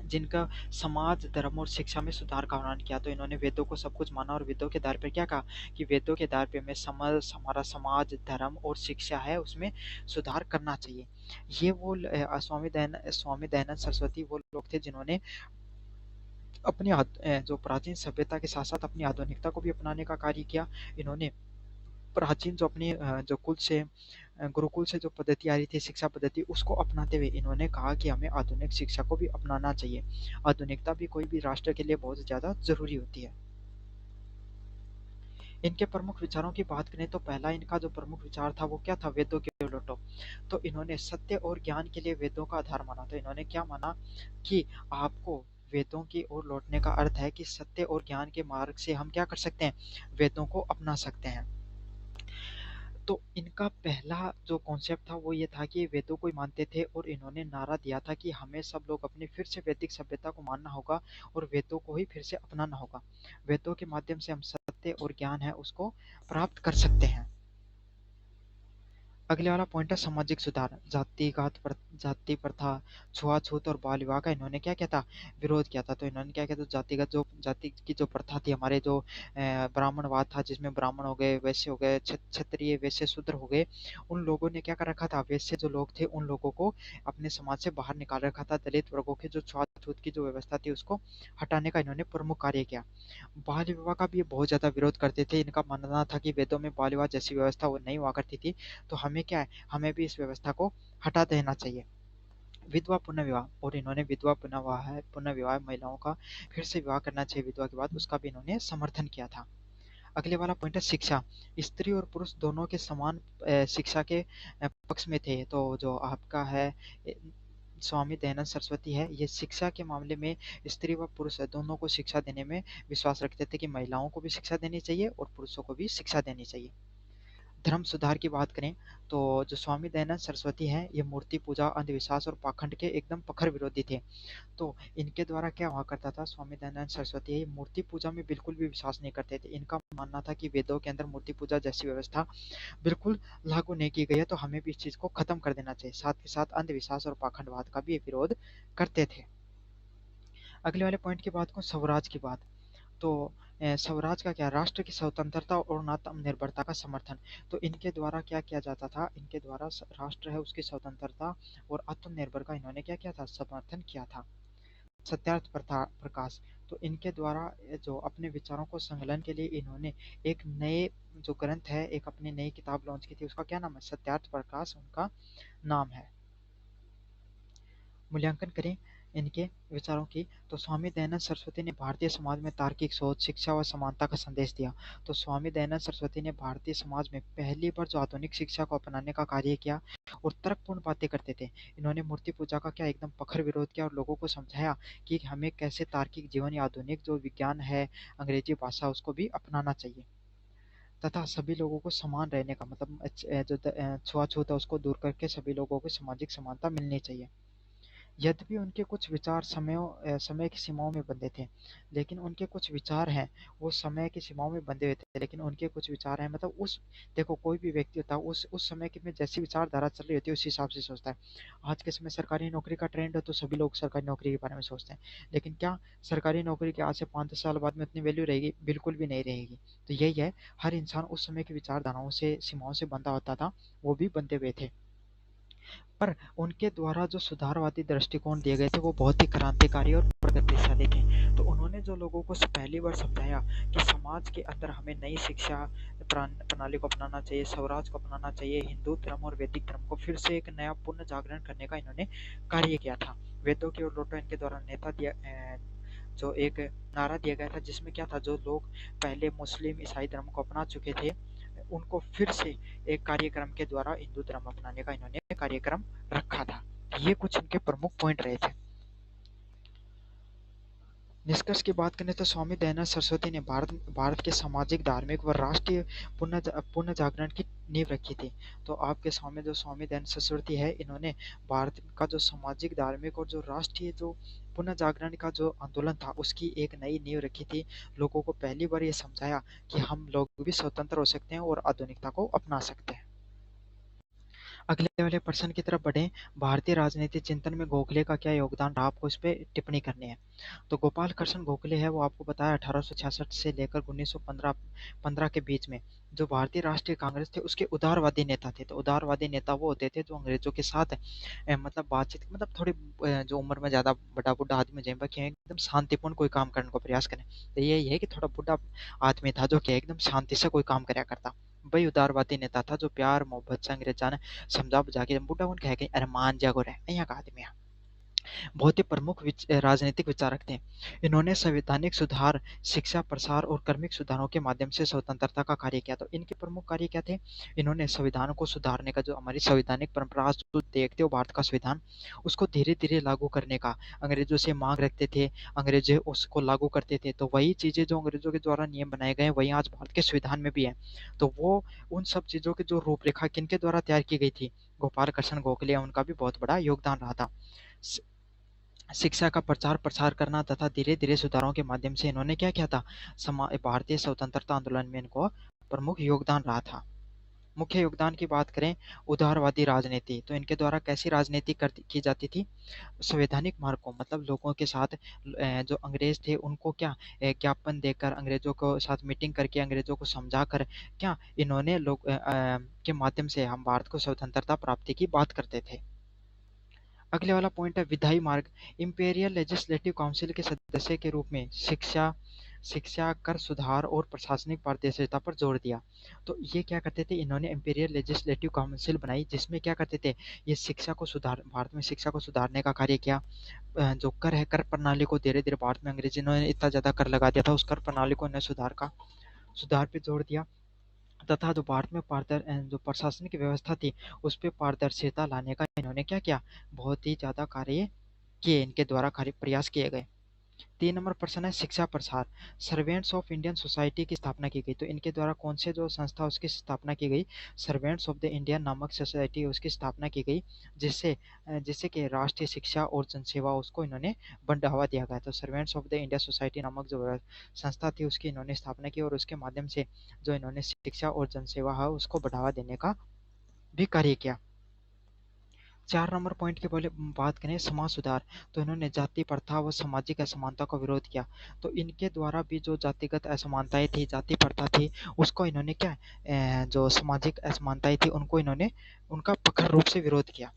जिनका समाज, धर्म और शिक्षा में सुधार का वर्णन किया। तो इन्होंने वेदों को सब कुछ माना और वेदों के आधार पर क्या कहा कि वेदों के आधार पे हमें हमारा समाज, धर्म और शिक्षा है उसमें सुधार करना चाहिए। ये वो स्वामी दयानंद सरस्वती वो लोग थे जिन्होंने अपनी जो प्राचीन सभ्यता के साथ साथ अपनी आधुनिकता को भी अपनाने का कार्य किया। इन्होंने प्राचीन जो अपनी जो कुल से गुरुकुल से जो पद्धति आ रही थी, शिक्षा पद्धति, उसको अपनाते हुए इन्होंने कहा कि हमें आधुनिक शिक्षा को भी अपनाना चाहिए। आधुनिकता भी कोई भी राष्ट्र के लिए बहुत ज़्यादा ज़रूरी होती है। इनके प्रमुख विचारों की बात करें तो पहला इनका जो प्रमुख विचार था वो क्या था, वेदों के लौटो। तो इन्होंने सत्य और ज्ञान के लिए वेदों का आधार माना। तो इन्होंने क्या माना कि आपको वेदों की ओर लौटने का अर्थ है कि सत्य और ज्ञान के मार्ग से हम क्या कर सकते हैं, वेदों को अपना सकते हैं। तो इनका पहला जो कॉन्सेप्ट था वो ये था कि वेदों को ही मानते थे और इन्होंने नारा दिया था कि हमें सब लोग अपनी फिर से वैदिक सभ्यता को मानना होगा और वेदों को ही फिर से अपनाना होगा। वेदों के माध्यम से हम सत्य और ज्ञान है उसको प्राप्त कर सकते हैं। अगले वाला पॉइंट है सामाजिक सुधार। जाति प्रथा, छुआछूत और बाल विवाह का इन्होंने क्या किया था, विरोध किया था। तो इन्होंने क्या किया था, जाति की जो प्रथा थी, हमारे जो ब्राह्मणवाद था, जिसमें ब्राह्मण हो गए, वैश्य हो गए, क्षत्रिय, वैश्य, शूद्र हो गए, उन लोगों ने क्या कर रखा था, वैश्य जो लोग थे उन लोगों को अपने समाज से बाहर निकाल रखा था। दलित वर्गों के जो छुआछूत की जो व्यवस्था थी उसको हटाने का इन्होंने प्रमुख कार्य किया। बाल विवाह का भी ये बहुत ज्यादा विरोध करते थे। इनका मानना था कि वेदों में बाल विवाह जैसी व्यवस्था वो नहीं हुआ करती थी, तो हमें क्या है, हमें भी इस व्यवस्था को हटा देना चाहिए। विधवा पुनर्विवाह, और इन्होंने विधवा पुनर्विवाह महिलाओं का फिर से विवाह करना चाहिए विधवा के बाद, उसका भी इन्होंने समर्थन किया था। अगले वाला पॉइंट है शिक्षा। स्त्री और पुरुष दोनों के समान शिक्षा के पक्ष में थे। तो जो आपका है स्वामी दयानंद सरस्वती है, ये शिक्षा के मामले में स्त्री व पुरुष दोनों को शिक्षा देने में विश्वास रखते थे कि महिलाओं को भी शिक्षा देनी चाहिए और पुरुषों को भी शिक्षा देनी चाहिए। धर्म सुधार की बात करें तो जो स्वामी दयानंद सरस्वती हैं, ये मूर्ति पूजा, अंधविश्वास और पाखंड के एकदम प्रखर विरोधी थे। तो इनके द्वारा क्या हुआ करता था, स्वामी दयानंद सरस्वती ये मूर्ति पूजा में बिल्कुल भी विश्वास नहीं करते थे। इनका मानना था कि वेदों के अंदर मूर्ति पूजा जैसी व्यवस्था बिल्कुल लागू नहीं की गई है, तो हमें भी इस चीज को खत्म कर देना चाहिए। साथ के साथ अंधविश्वास और पाखंडवाद का भी ये विरोध करते थे। अगले वाले पॉइंट की बात करूं, स्वराज की बात। तो स्वराज का क्या, राष्ट्र की स्वतंत्रता और आत्मनिर्भरता का समर्थन। तो इनके द्वारा क्या किया जाता था, इनके द्वारा राष्ट्र है उसकी स्वतंत्रता और आत्मनिर्भर का इन्होंने क्या किया था, समर्थन किया था। सत्यार्थ प्रकाश, तो इनके द्वारा जो अपने विचारों को संकलन के लिए इन्होंने एक नए जो ग्रंथ है, एक अपनी नई किताब लॉन्च की थी, उसका क्या नाम है, सत्यार्थ प्रकाश उनका नाम है। मूल्यांकन करें इनके विचारों की, तो स्वामी दयानंद सरस्वती ने भारतीय समाज में तार्किक सोच, शिक्षा व समानता का संदेश दिया। तो स्वामी दयानंद सरस्वती ने भारतीय समाज में पहली बार जो आधुनिक शिक्षा को अपनाने का कार्य किया और तर्कपूर्ण बातें करते थे। इन्होंने मूर्ति पूजा का क्या एकदम प्रखर विरोध किया और लोगों को समझाया कि हमें कैसे तार्किक जीवन या आधुनिक जो विज्ञान है, अंग्रेजी भाषा, उसको भी अपनाना चाहिए तथा सभी लोगों को समान रहने का मतलब छुआछूत है उसको दूर करके सभी लोगों को सामाजिक समानता मिलनी चाहिए। यद्यपि उनके कुछ विचार समय की सीमाओं में बंधे थे, लेकिन उनके कुछ विचार हैं वो समय की सीमाओं में बंधे हुए थे, लेकिन उनके कुछ विचार हैं मतलब उस देखो कोई भी व्यक्ति होता है उस समय की में जैसी विचारधारा चल रही होती है उस हिसाब से सोचता है। आज के समय सरकारी नौकरी का ट्रेंड है तो सभी लोग सरकारी नौकरी के बारे में सोचते हैं, लेकिन क्या सरकारी नौकरी के आज से 5-10 साल बाद में उतनी वैल्यू रहेगी, बिल्कुल भी नहीं रहेगी। तो यही है, हर इंसान उस समय की विचारधाराओं से सीमाओं से बंधा होता था, वो भी बंधे हुए थे। पर उनके द्वारा जो सुधारवादी दृष्टिकोण दिए गए थे वो बहुत ही क्रांतिकारी और प्रगतिशाली थे। तो उन्होंने जो लोगों को पहली बार समझाया कि समाज के अंदर हमें नई शिक्षा प्रणाली को अपनाना चाहिए, स्वराज को अपनाना चाहिए, हिंदू धर्म और वैदिक धर्म को फिर से एक नया पुनः जागरण करने का इन्होंने कार्य किया था। वेदों की ओर लौटो इनके द्वारा नेता दिया जो एक नारा दिया गया था, जिसमें क्या था, जो लोग पहले मुस्लिम ईसाई धर्म को अपना चुके थे उनको फिर से एक कार्यक्रम के द्वारा हिंदू धर्म अपनाने का इन्होंने कार्यक्रम रखा था। ये कुछ इनके प्रमुख पॉइंट रहे थे। निष्कर्ष की बात करें तो स्वामी दयानंद सरस्वती ने भारत के सामाजिक, धार्मिक व राष्ट्रीय पुनः जागरण की नींव रखी थी। तो आपके सामने जो स्वामी दयानंद सरस्वती है, इन्होंने भारत का जो सामाजिक, धार्मिक और जो राष्ट्रीय जो पुनः जागरण का जो आंदोलन था उसकी एक नई नींव रखी थी। लोगों को पहली बार ये समझाया कि हम लोग भी स्वतंत्र हो सकते हैं और आधुनिकता को अपना सकते हैं। अगले वाले प्रश्न की तरफ बढ़ें। भारतीय राजनीति चिंतन में गोखले का क्या योगदान रहा, आपको इस पे टिप्पणी करनी है। तो गोपाल कृष्ण गोखले है, वो आपको बताया 1866 से लेकर 1915 के बीच में जो भारतीय राष्ट्रीय कांग्रेस थे उसके उदारवादी नेता थे। तो उदारवादी नेता वो होते थे जो अंग्रेजों के साथ मतलब बातचीत, मतलब थोड़ी जो उम्र में ज्यादा बड़ा बुढ़ा आदमी जैन कि एकदम शांतिपूर्ण कोई काम करने को प्रयास करें। तो यही है कि थोड़ा बुढ़ा आदमी था जो कि एकदम शांति से कोई काम कराया करता। वही उदारवादी नेता था जो प्यार मोहब्बत से अंग्रेजा ने समझा बुझा के बुढ़ा उनके है कि अरे मान जागो रे यहाँ का आदमी है। बहुत ही प्रमुख राजनीतिक विचारक थे। इन्होंने संवैधानिक सुधार, शिक्षा प्रसार और कर्मिक सुधारों के माध्यम से स्वतंत्रता का कार्य किया। तो इनके प्रमुख कार्य क्या थे, इन्होंने संविधान को सुधारने का, जो हमारी संवैधानिक परंपरा जो देखते हो भारत का संविधान, उसको धीरे धीरे लागू करने का अंग्रेजों से मांग रखते थे। अंग्रेज उसको लागू करते थे, तो वही चीजें जो अंग्रेजों के द्वारा नियम बनाए गए वही आज भारत के संविधान में भी है। तो वो उन सब चीजों की जो रूपरेखा किनके द्वारा तैयार की गई थी, गोपाल कृष्ण गोखले, उनका भी बहुत बड़ा योगदान रहा था। शिक्षा का प्रचार प्रसार करना तथा धीरे धीरे सुधारों के माध्यम से इन्होंने क्या किया था, भारतीय स्वतंत्रता आंदोलन में इनको प्रमुख योगदान रहा था। मुख्य योगदान की बात करें, उदारवादी राजनीति, तो इनके द्वारा कैसी राजनीति की जाती थी, संवैधानिक मार्ग को, मतलब लोगों के साथ जो अंग्रेज थे उनको क्या ज्ञापन देकर, अंग्रेजों को साथ मीटिंग करके, अंग्रेजों को समझा कर क्या इन्होंने लोग के माध्यम से हम भारत को स्वतंत्रता प्राप्ति की बात करते थे। अगले वाला पॉइंट है विधायी मार्ग। इंपीरियल लेजिस्लेटिव काउंसिल के सदस्य के रूप में शिक्षा शिक्षा कर सुधार और प्रशासनिक पारदर्शिता पर जोर दिया। तो ये क्या करते थे, इन्होंने इंपीरियल लेजिस्लेटिव काउंसिल बनाई जिसमें क्या करते थे, ये शिक्षा को सुधार, भारत में शिक्षा को सुधारने का कार्य किया। जो कर है, कर प्रणाली को धीरे धीरे, भारत में अंग्रेजों ने इतना ज्यादा कर लगा दिया था, उस कर प्रणाली को इन्हें सुधार पे जोर दिया। तथा जो भारत में जो प्रशासनिक व्यवस्था थी उस पर पारदर्शिता लाने का इन्होंने क्या किया, बहुत ही ज्यादा कार्य किए, इनके द्वारा कार्य प्रयास किए गए। 3 नंबर प्रश्न है शिक्षा प्रसार। सर्वेंट्स ऑफ इंडियन सोसाइटी की स्थापना की गई, तो इनके द्वारा कौन से जो संस्था उसकी स्थापना की गई, सर्वेंट्स ऑफ द इंडियन नामक सोसाइटी उसकी स्थापना की गई, जिससे कि राष्ट्रीय शिक्षा और जनसेवा उसको इन्होंने बढ़ावा दिया गया। तो servants of the India society नामक जो संस्था थी उसकी इन्होंने स्थापना की और उसके माध्यम से जो इन्होंने शिक्षा और जनसेवा है उसको बढ़ावा देने का भी कार्य किया। 4 नंबर पॉइंट की बोले बात करें समाज सुधार, तो इन्होंने जाति प्रथा व सामाजिक असमानता का विरोध किया। तो इनके द्वारा भी जो जातिगत असमानताएं थी, जाति प्रथा थी, उसको इन्होंने क्या जो सामाजिक असमानताएं थी उनको इन्होंने उनका प्रखर रूप से विरोध किया।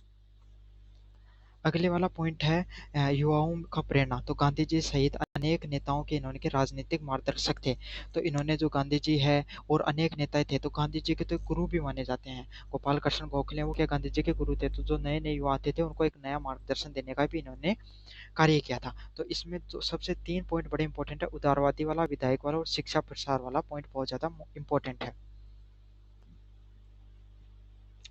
अगले वाला पॉइंट है युवाओं का प्रेरणा, तो गांधी जी सहित अनेक नेताओं के इन्होंने के राजनीतिक मार्गदर्शक थे। तो इन्होंने जो गांधी जी है और अनेक नेता थे, तो गांधी जी के तो गुरु भी माने जाते हैं। गोपाल कृष्ण गोखले वो क्या गांधी जी के गुरु थे, तो जो नए नए युवा आते थे उनको एक नया मार्गदर्शन देने का भी इन्होंने कार्य किया था। तो इसमें जो सबसे 3 पॉइंट बड़े इंपॉर्टेंट है, उदारवादी वाला, विधायक वाला और शिक्षा प्रसार वाला पॉइंट बहुत ज्यादा इंपॉर्टेंट है।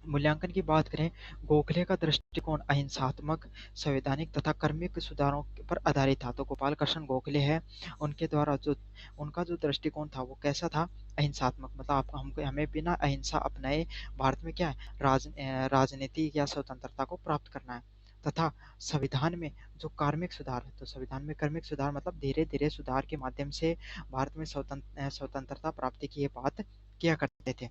मूल्यांकन की बात करें, गोखले का दृष्टिकोण अहिंसात्मक, संवैधानिक तथा कर्मिक सुधारों पर आधारित था। तो गोपाल कृष्ण गोखले है, उनके द्वारा जो उनका जो दृष्टिकोण था वो कैसा था, अहिंसात्मक, मतलब आप हमको हमें बिना अहिंसा अपनाए भारत में क्या है, राजनीति या स्वतंत्रता को प्राप्त करना है। तथा संविधान में जो कार्मिक सुधार है, तो संविधान में कार्मिक सुधार मतलब धीरे धीरे सुधार के माध्यम से भारत में स्वतंत्रता प्राप्ति की ये बात किया करते थे।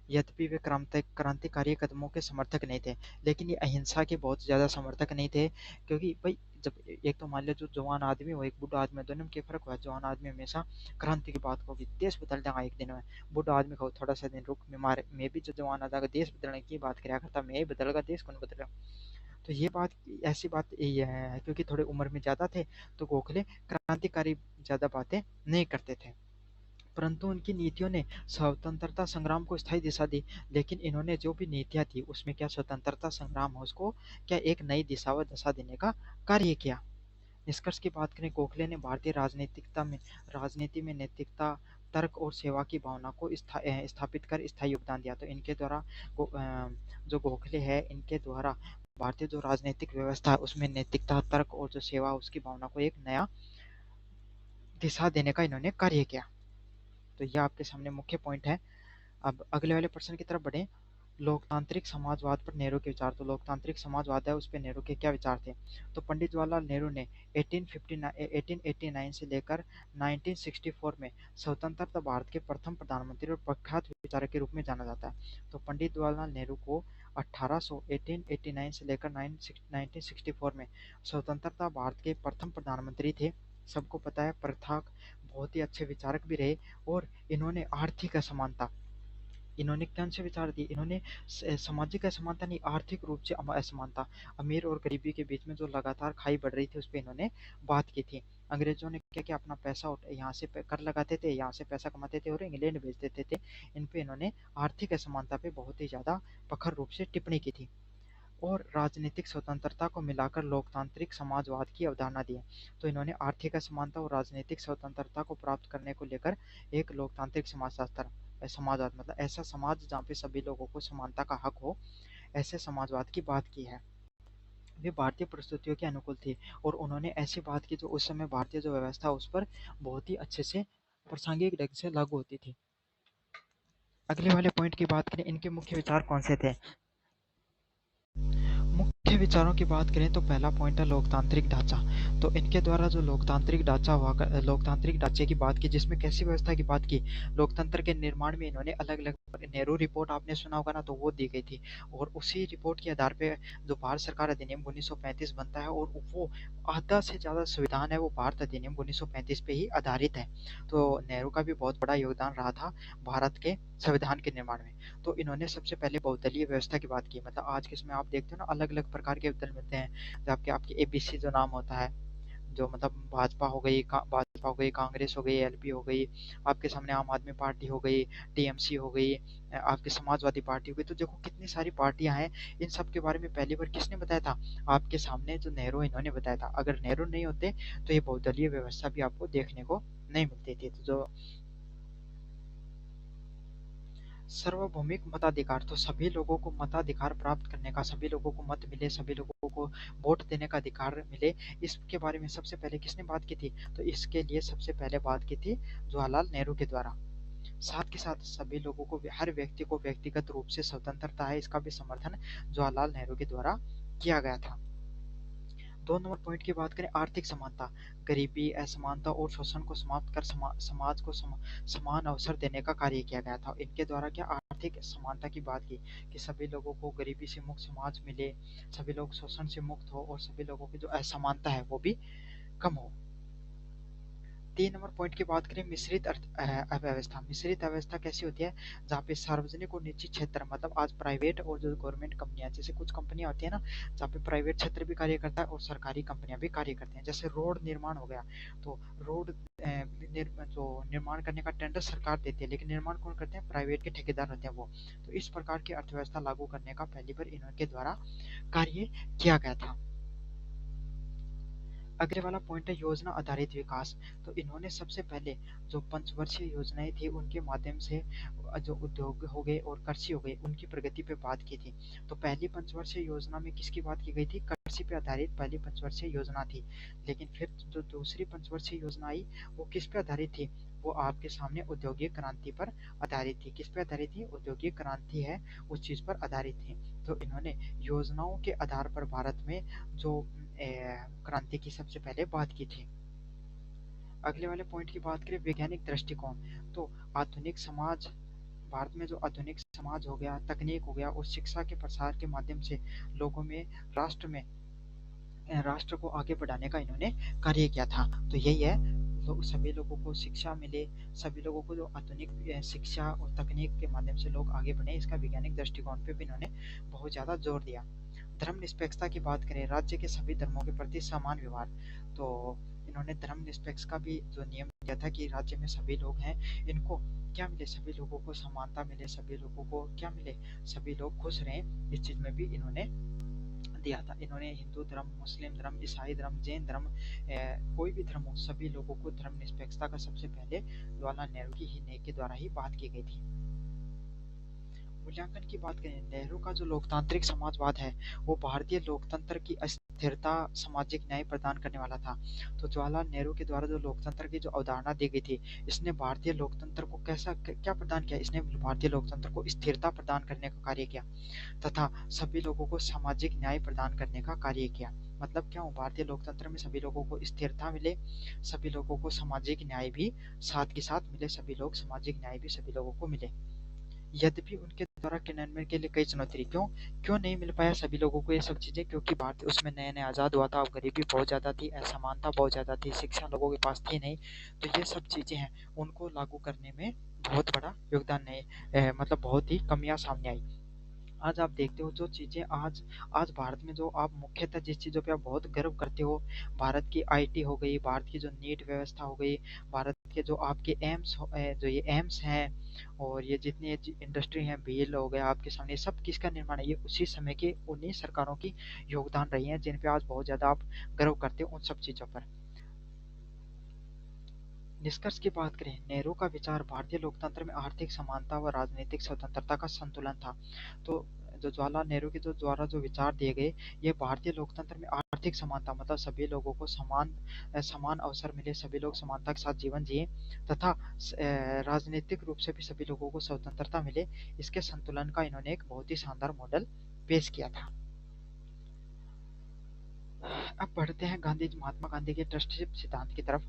यद्यपि वे क्रांतिकारी कदमों के समर्थक नहीं थे, लेकिन ये अहिंसा के बहुत ज़्यादा समर्थक नहीं थे। क्योंकि भाई जब एक तो मान लो जो जवान आदमी हो, एक बूढ़ा आदमी, दोनों में क्या फ़र्क हुआ, जवान आदमी हमेशा क्रांति की बात होगी, देश बदल देगा एक दिन में। बूढ़ा आदमी को थोड़ा सा दिन रुक, मैं भी जो जवान आ जाएगा देश बदलने की बात कराया करता, मैं ही बदलेगा देश कौन बदलेगा। तो ये बात, ऐसी बात ये है क्योंकि थोड़े उम्र में ज़्यादा थे, तो गोखले क्रांतिकारी ज़्यादा बातें नहीं करते थे। परंतु उनकी नीतियों ने स्वतंत्रता संग्राम को स्थायी दिशा दी। लेकिन इन्होंने जो भी नीतियाँ थी उसमें क्या स्वतंत्रता संग्राम है उसको क्या एक नई दिशा व दशा देने का कार्य किया। निष्कर्ष की बात करें, गोखले ने भारतीय राजनीति में नैतिकता, तर्क और सेवा की भावना को स्थापित कर स्थायी योगदान दिया। तो इनके द्वारा जो गोखले है इनके द्वारा भारतीय जो राजनीतिक व्यवस्था है उसमें नैतिकता, तर्क और जो सेवा उसकी भावना को एक नया दिशा देने का इन्होंने कार्य किया। तो यह आपके सामने मुख्य पॉइंट है। अब अगले वाले प्रश्न की तरफ बढ़ें। लोकतांत्रिक समाजवाद पर नेहरू के विचार, तो लोकतांत्रिक समाजवाद है उस पर नेहरू के क्या विचार थे। तो पंडित जवाहरलाल नेहरू ने 1889 से लेकर 1964 में स्वतंत्रता भारत के प्रथम प्रधानमंत्री और प्रख्यात विचारक के रूप में जाना जाता है। तो पंडित जवाहरलाल नेहरू को 1889 से लेकर 1964 में स्वतंत्रता भारत के प्रथम प्रधानमंत्री थे। सबको पता है प्रथा, बहुत ही अच्छे विचारक भी रहे। और इन्होंने आर्थिक असमानता, इन्होंने कौन से विचार दिए, इन्होंने सामाजिक असमानता नहीं, आर्थिक रूप से असमानता, अमीर और गरीबी के बीच में जो लगातार खाई बढ़ रही थी उस पर इन्होंने बात की थी। अंग्रेजों ने क्या किया, अपना पैसा यहाँ से कर लगाते थे, यहाँ से पैसा कमाते थे और इंग्लैंड भेज देते थे। इन पे इन्होंने आर्थिक असमानता पे बहुत ही ज़्यादा प्रखर रूप से टिप्पणी की थी। और राजनीतिक स्वतंत्रता को मिलाकर लोकतांत्रिक समाजवाद की अवधारणा दी है। तो इन्होंने आर्थिक असमानता और राजनीतिक स्वतंत्रता को प्राप्त करने को लेकर एक लोकतांत्रिक समाजवाद मतलब ऐसा समाज जहाँ पे सभी लोगों को समानता का हक हो, ऐसे समाजवाद की बात की है। वे भारतीय परिस्थितियों के अनुकूल थी और उन्होंने ऐसी बात की जो उस समय भारतीय जो व्यवस्था उस पर बहुत ही अच्छे से प्रासंगिक ढंग से लागू होती थी। अगले वाले पॉइंट की बात करें, इनके मुख्य विचार कौन से थे। के विचारों की बात करें तो पहला पॉइंट है लोकतांत्रिक ढांचा। तो इनके द्वारा जो लोकतांत्रिक ढांचा हुआ, लोकतांत्रिक ढांचे की बात की, जिसमें कैसी व्यवस्था की बात की, लोकतंत्र के निर्माण में इन्होंने अलग अलग, नेहरू रिपोर्ट आपने सुना होगा ना, तो वो दी गई थी। और उसी रिपोर्ट के आधार पे जो भारत सरकार अधिनियम 1935 बनता है, और वो आधा से ज्यादा संविधान है वो भारत अधिनियम 1935 पे ही आधारित है। तो नेहरू का भी बहुत बड़ा योगदान रहा था भारत के संविधान के निर्माण में। तो इन्होंने सबसे पहले बहुदलीय व्यवस्था की बात की। मतलब आज के समय आप देखते हो ना, अलग अलग प्रकार के दल मिलते हैं, जो आपके आपके एबीसी जो नाम होता है, जो मतलब भाजपा हो गई, भाजपा हो गई, कांग्रेस हो गई, एलपी हो गई, आपके सामने आम आदमी पार्टी हो गई, टीएमसी हो गई, आपकी समाजवादी पार्टी हो गई। तो देखो कितनी सारी पार्टियां हैं। इन सब के बारे में पहली बार किसने बताया था? आपके सामने जो नेहरू, इन्होंने बताया था। अगर नेहरू नहीं होते तो ये बहुदलीय व्यवस्था भी आपको देखने को नहीं मिलती थी। तो जो सार्वभौमिक मताधिकार, तो सभी लोगों को मताधिकार प्राप्त करने का, सभी लोगों को मत मिले, सभी लोगों को वोट देने का अधिकार मिले, इसके बारे में सबसे पहले किसने बात की थी? तो इसके लिए सबसे पहले बात की थी जवाहरलाल नेहरू के द्वारा। साथ के साथ सभी लोगों को, हर व्यक्ति को व्यक्तिगत रूप से स्वतंत्रता है, इसका भी समर्थन जवाहरलाल नेहरू के द्वारा किया गया था। 2 नंबर पॉइंट की बात करें, आर्थिक समानता, गरीबी, असमानता और शोषण को समाप्त कर समाज को समान अवसर देने का कार्य किया गया था। इनके द्वारा क्या आर्थिक समानता की बात की, कि सभी लोगों को गरीबी से मुक्त समाज मिले, सभी लोग शोषण से मुक्त हो, और सभी लोगों की जो असमानता है वो भी कम हो। 3 नंबर पॉइंट की बात करें, मिश्रित अर्थव्यवस्था। मिश्रित अवस्था कैसी होती है? जहाँ पे सार्वजनिक और निजी क्षेत्र, मतलब आज प्राइवेट और जो गवर्नमेंट कंपनियां, जैसे कुछ कंपनियां होती है ना, जहाँ पे प्राइवेट क्षेत्र भी कार्य करता है और सरकारी कंपनियां भी कार्य करते हैं। जैसे रोड निर्माण हो गया, तो रोड जो निर्माण करने का टेंडर सरकार देती है, लेकिन निर्माण कौन करते हैं? प्राइवेट के ठेकेदार होते हैं वो। तो इस प्रकार की अर्थव्यवस्था लागू करने का पहली बार इनके द्वारा कार्य किया गया था। अगले वाला पॉइंट है योजना आधारित विकास। तो इन्होंने सबसे पहले जो पंचवर्षीय योजनाएं थी, उनके माध्यम से जो उद्योग हो गए और कृषि हो गई, उनकी प्रगति पे बात की थी। तो पहली पंचवर्षीय योजना में किसकी बात की गई थी? कृषि पे आधारित पहली पंचवर्षीय योजना थी। लेकिन फिर जो दूसरी पंचवर्षीय योजना आई, वो किस पे आधारित थी? वो आपके सामने औद्योगिक क्रांति पर आधारित थी। किस पे आधारित थी? औद्योगिक क्रांति है, उस चीज पर आधारित थी। तो इन्होंने योजनाओं के आधार पर भारत में जो क्रांति की सबसे पहले बात की थी। अगले वाले पॉइंट की बात करें, वैज्ञानिक दृष्टिकोण। तो आधुनिक समाज, भारत में जो आधुनिक समाज हो गया, तकनीक हो गया, और शिक्षा के प्रसार के माध्यम से लोगों में, राष्ट्र में, राष्ट्र को आगे बढ़ाने का इन्होंने कार्य किया था। तो यही है, तो सभी लोगों को शिक्षा मिले, सभी लोगों को जो आधुनिक शिक्षा और तकनीक के माध्यम से लोग आगे बढ़े, इसका वैज्ञानिक दृष्टिकोण पे भी इन्होंने बहुत ज्यादा जोर दिया। धर्मनिरपेक्षता की बात करें, राज्य के सभी धर्मों के प्रति समान व्यवहार। तो इन्होंने धर्मनिरपेक्ष का भी जो नियम दिया था, कि राज्य में सभी लोग हैं, इनको क्या मिले? सभी लोगों को समानता मिले, सभी लोगों को क्या मिले? सभी लोग खुश रहें, इस चीज में भी इन्होंने दिया था। इन्होंने हिंदू धर्म, मुस्लिम धर्म, ईसाई धर्म, जैन धर्म, कोई भी धर्म हो, सभी लोगों को धर्म निरपेक्षता का सबसे पहले जवाहरलाल नेहरू की ही ने के द्वारा ही बात की गई थी। मूल्यांकन की बात करें, नेहरू का जो लोकतांत्रिक समाजवाद है, वो भारतीय लोकतंत्र की अस्थिरता, सामाजिक न्याय प्रदान करने वाला था। तो जवाहरलाल नेहरू के द्वारा जो लोकतंत्र की जो अवधारणा दी गई थी, इसने भारतीय लोकतंत्र को कैसा क्या प्रदान किया? इसने भारतीय लोकतंत्र को स्थिरता प्रदान करने का कार्य किया, तथा सभी लोगों को सामाजिक न्याय प्रदान करने का कार्य किया। मतलब क्या हो? भारतीय लोकतंत्र में सभी लोगों को स्थिरता मिले, सभी लोगों को सामाजिक न्याय भी साथ के साथ मिले, सभी लोग सामाजिक न्याय भी सभी लोगों को मिले। यद्यपि उनके द्वारा क्रियान्वयन के लिए कई चुनौती रही। क्यों? क्यों नहीं मिल पाया सभी लोगों को ये सब चीजें? क्योंकि भारत उसमें नया नया आजाद हुआ था, गरीबी बहुत ज्यादा थी, असमानता बहुत ज्यादा थी, शिक्षा लोगों के पास थी नहीं। तो ये सब चीजें हैं, उनको लागू करने में बहुत बड़ा योगदान नहीं, मतलब बहुत ही कमियां सामने आई। आज आप देखते हो जो चीजें आज आज भारत में, जो आप मुख्यतः जिस चीजों पे आप बहुत गर्व करते हो, भारत की आईटी हो गई, भारत की जो नीट व्यवस्था हो गई, भारत के जो आपके एम्स जो ये एम्स हैं, और ये जितनी इंडस्ट्री हैं, बीएल हो गया, आपके सामने, ये सब किसका निर्माण है? ये उसी समय के उन्हीं सरकारों की योगदान रही है, जिन पे आज बहुत ज्यादा आप गर्व करते हो, उन सब चीजों पर। निष्कर्ष की बात करें, नेहरू का विचार भारतीय लोकतंत्र में आर्थिक समानता व राजनीतिक स्वतंत्रता का संतुलन था। तो जो जवाहरलाल नेहरू के जो द्वारा जो विचार दिए गए, ये भारतीय लोकतंत्र में आर्थिक समानता, मतलब सभी लोगों को समान अवसर मिले, सभी लोग समानता के साथ जीवन जिए, तथा राजनीतिक रूप से भी सभी लोगों को स्वतंत्रता मिले, इसके संतुलन का इन्होंने एक बहुत ही शानदार मॉडल पेश किया था। अब बढ़ते हैं महात्मा गांधी के ट्रस्टीशिप सिद्धांत की तरफ।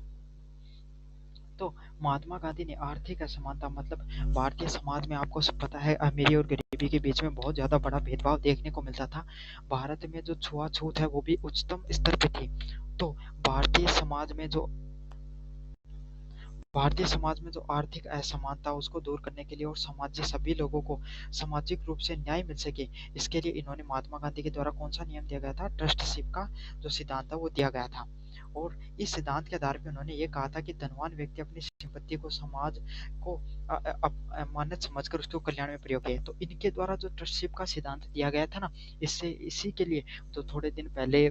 तो महात्मा गांधी ने आर्थिक असमानता मतलब भारतीय समाज में आपको सब पता है अमीरी और गरीबी के बीच में बहुत ज्यादा बड़ा भेदभाव देखने को मिलता था। भारत में जो छुआछूत है वो भी उच्चतम स्तर पे थी। तो भारतीय समाज में जो आर्थिक असमानता उसको दूर करने के लिए और समाज के सभी लोगों को सामाजिक रूप से न्याय मिल सके, इसके लिए इन्होंने महात्मा गांधी के द्वारा कौन सा नियम दिया गया था, ट्रस्टीशिप का जो सिद्धांत था वो दिया गया था। और इस सिद्धांत के आधार पर उन्होंने ये कहा था कि धनवान व्यक्ति अपनी संपत्ति को समाज को मान्यत समझकर उसके कल्याण में प्रयोग करे। तो इनके द्वारा जो ट्रस्टीशिप का सिद्धांत दिया गया था ना, इससे इसी के लिए तो थोड़े दिन पहले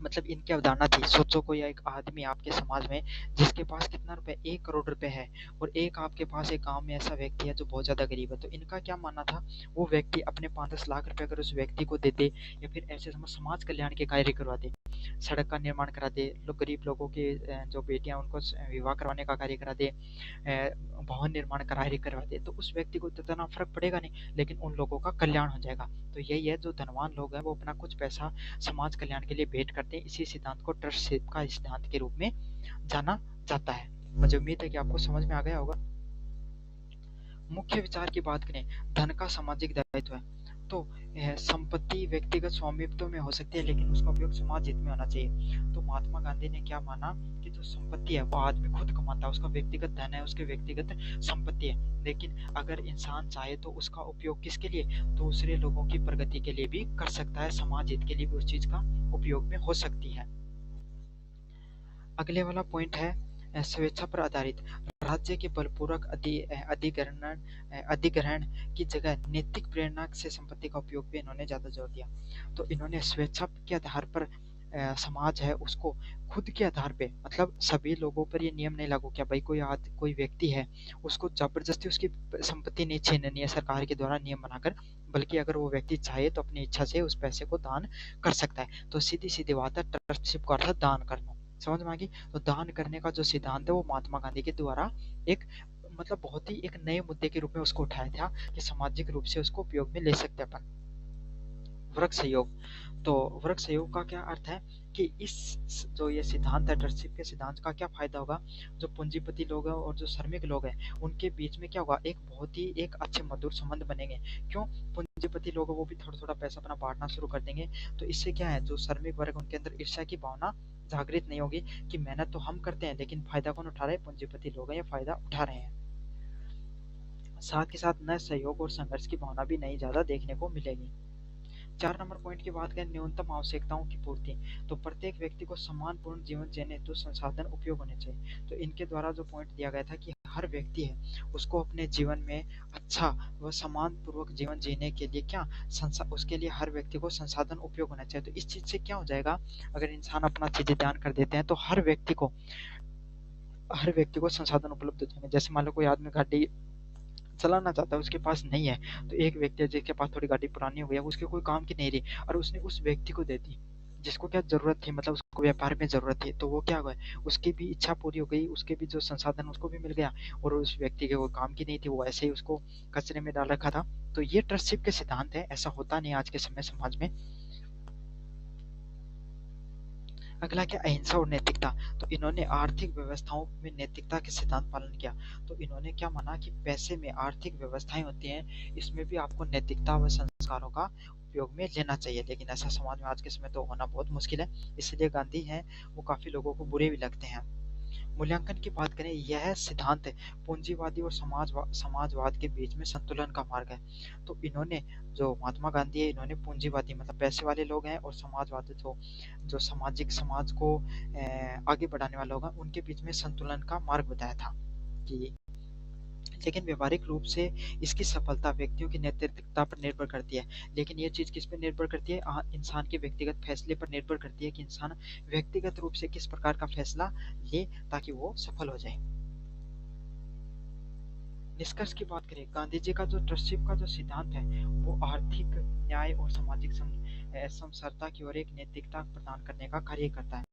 मतलब इनकी अवधारणा थी, सोचो कोई एक आदमी आपके समाज में जिसके पास कितना रुपए, 1 करोड़ रुपए है, और एक आपके पास एक गांव में ऐसा व्यक्ति है जो बहुत ज्यादा गरीब है। तो इनका क्या मानना था, वो व्यक्ति अपने 5-10 लाख रुपए अगर उस व्यक्ति को दे दे या फिर ऐसे समाज कल्याण के कार्य करवा दे, सड़क का निर्माण करा दे, गरीब लोगों के जो बेटियां उनको विवाह करवाने का कार्य करा दे, भवन निर्माण का कार्य करवा दे, तो उस व्यक्ति को इतना फर्क पड़ेगा नहीं, लेकिन उन लोगों का कल्याण हो जाएगा। तो यही है, जो धनवान लोग हैं वो अपना कुछ पैसा समाज कल्याण के लिए भेंट करते हैं। इसी सिद्धांत को ट्रस्टीशिप का सिद्धांत के रूप में जाना जाता है। मुझे उम्मीद है कि आपको समझ में आ गया होगा। मुख्य विचार की बात करें, धन का सामाजिक दायित्व है। तो संपत्ति व्यक्तिगत स्वामित्व में हो सकती है, लेकिन उसका उपयोग समाज हित में होना चाहिए। तो महात्मा गांधी ने क्या माना कि जो संपत्ति है वो आदमी खुद कमाता है, उसका व्यक्तिगत धन है, उसके व्यक्तिगत संपत्ति है, लेकिन अगर इंसान चाहे तो उसका उपयोग किसके लिए, दूसरे लोगों की प्रगति के लिए भी कर सकता है, समाज हित के लिए भी उस चीज का उपयोग में हो सकती है। अगले वाला पॉइंट है स्वेच्छा पर आधारित। राज्य के बलपूर्वक अधिग्रहण की जगह नैतिक प्रेरणा से संपत्ति का उपयोग भी इन्होंने ज्यादा जोर दिया। तो इन्होंने स्वेच्छा के आधार पर समाज है उसको खुद के आधार पे, मतलब सभी लोगों पर ये नियम नहीं लागू किया, भाई कोई व्यक्ति है उसको जबरदस्ती उसकी संपत्ति नहीं छीननी है सरकार के द्वारा नियम बनाकर, बल्कि अगर वो व्यक्ति चाहे तो अपनी इच्छा से उस पैसे को दान कर सकता है। तो सीधी सीधी बात है, ट्रस्टशिप का अर्थ दान करना, समझ में आ गई। तो दान करने का जो सिद्धांत है वो महात्मा गांधी के द्वारा एक मतलब बहुत ही एक नए मुद्दे के रूप में उसको उठाया था कि सामाजिक रूप से उसको उपयोग में ले सकते हैं अपन। वर्ग सहयोग। तो वर्ग सहयोग का क्या अर्थ है कि इस जो ये सिद्धांत है ट्रस्टशिप के सिद्धांत का क्या फायदा होगा, जो पूंजीपति लोग हैं और जो श्रमिक लोग हैं उनके बीच में क्या होगा, एक बहुत ही एक अच्छे मधुर संबंध बनेंगे। क्यों, पूंजीपति लोग वो भी थोड़ा थोड़ा पैसा अपना बांटना शुरू कर देंगे। तो इससे क्या है, जो श्रमिक वर्ग उनके अंदर ईर्ष्या की भावना जागृत नहीं होगी कि मेहनत तो हम करते हैं लेकिन फायदा कौन उठा रहे हैं, पूंजीपति लोग हैं, ये फायदा उठा रहे हैं। साथ ही साथ नए सहयोग और संघर्ष की भावना भी नहीं ज्यादा देखने को मिलेगी। 4 नंबर पॉइंट की बात करें, न्यूनतम आवश्यकताओं की पूर्ति। तो प्रत्येक व्यक्ति को सम्मानपूर्ण जीवन जीने हेतु संसाधन उपयोग होने चाहिए। तो इनके द्वारा जो पॉइंट दिया गया था कि हर व्यक्ति है उसको अपने जीवन में अच्छा व सम्मान पूर्वक जीवन जीने के लिए क्या उसके लिए हर व्यक्ति को संसाधन उपयोग होना चाहिए। तो इस चीज से क्या हो जाएगा, अगर इंसान अपना चीजें ध्यान कर देते हैं तो हर व्यक्ति को संसाधन उपलब्ध हो जाएंगे। जैसे मान लो कोई आदमी गाड़ी चलाना चाहता है, उसके पास नहीं है, तो एक व्यक्ति है जिसके पास थोड़ी गाड़ी पुरानी हो गई है, उसके कोई काम की नहीं रही, और उसने उस व्यक्ति को दे दी जिसको क्या जरूरत थी, मतलब उसको व्यापार में जरूरत थी, तो वो क्या हुआ, उसकी भी इच्छा पूरी हो गई, उसके भी जो संसाधन उसको भी मिल गया, और उस व्यक्ति के कोई काम की नहीं थी, वो ऐसे ही उसको कचरे में डाल रखा था। तो ये ट्रस्टशिप के सिद्धांत है, ऐसा होता नहीं आज के समय समाज में। अगला क्या, अहिंसा और नैतिकता। तो इन्होंने आर्थिक व्यवस्थाओं में नैतिकता के सिद्धांत पालन किया। तो इन्होंने क्या माना कि पैसे में आर्थिक व्यवस्थाएं होती हैं, इसमें भी आपको नैतिकता व संस्कारों का उपयोग में लेना चाहिए, लेकिन ऐसा समाज में आज के समय तो होना बहुत मुश्किल है। इसलिए गांधी हैं वो काफी लोगों को बुरे भी लगते हैं। मूल्यांकन की बात करें, यह सिद्धांत पूंजीवादी और समाजवाद के बीच में संतुलन का मार्ग है। तो इन्होंने जो महात्मा गांधी है, इन्होंने पूंजीवादी मतलब पैसे वाले लोग हैं और समाजवादी जो सामाजिक समाज को आगे बढ़ाने वाले लोग हैं, उनके बीच में संतुलन का मार्ग बताया था कि लेकिन व्यवहारिक रूप से इसकी सफलता व्यक्तियों की नैतिकता पर निर्भर करती है। लेकिन ये चीज किस पर निर्भर करती है, इंसान के व्यक्तिगत फैसले पर निर्भर करती है कि इंसान व्यक्तिगत रूप से किस प्रकार का फैसला ले ताकि वो सफल हो जाए। निष्कर्ष की बात करें, गांधी जी का जो ट्रस्टशिप का जो सिद्धांत है वो आर्थिक न्याय और सामाजिक समरसता की ओर एक नैतिकता प्रदान करने का कार्य करता है।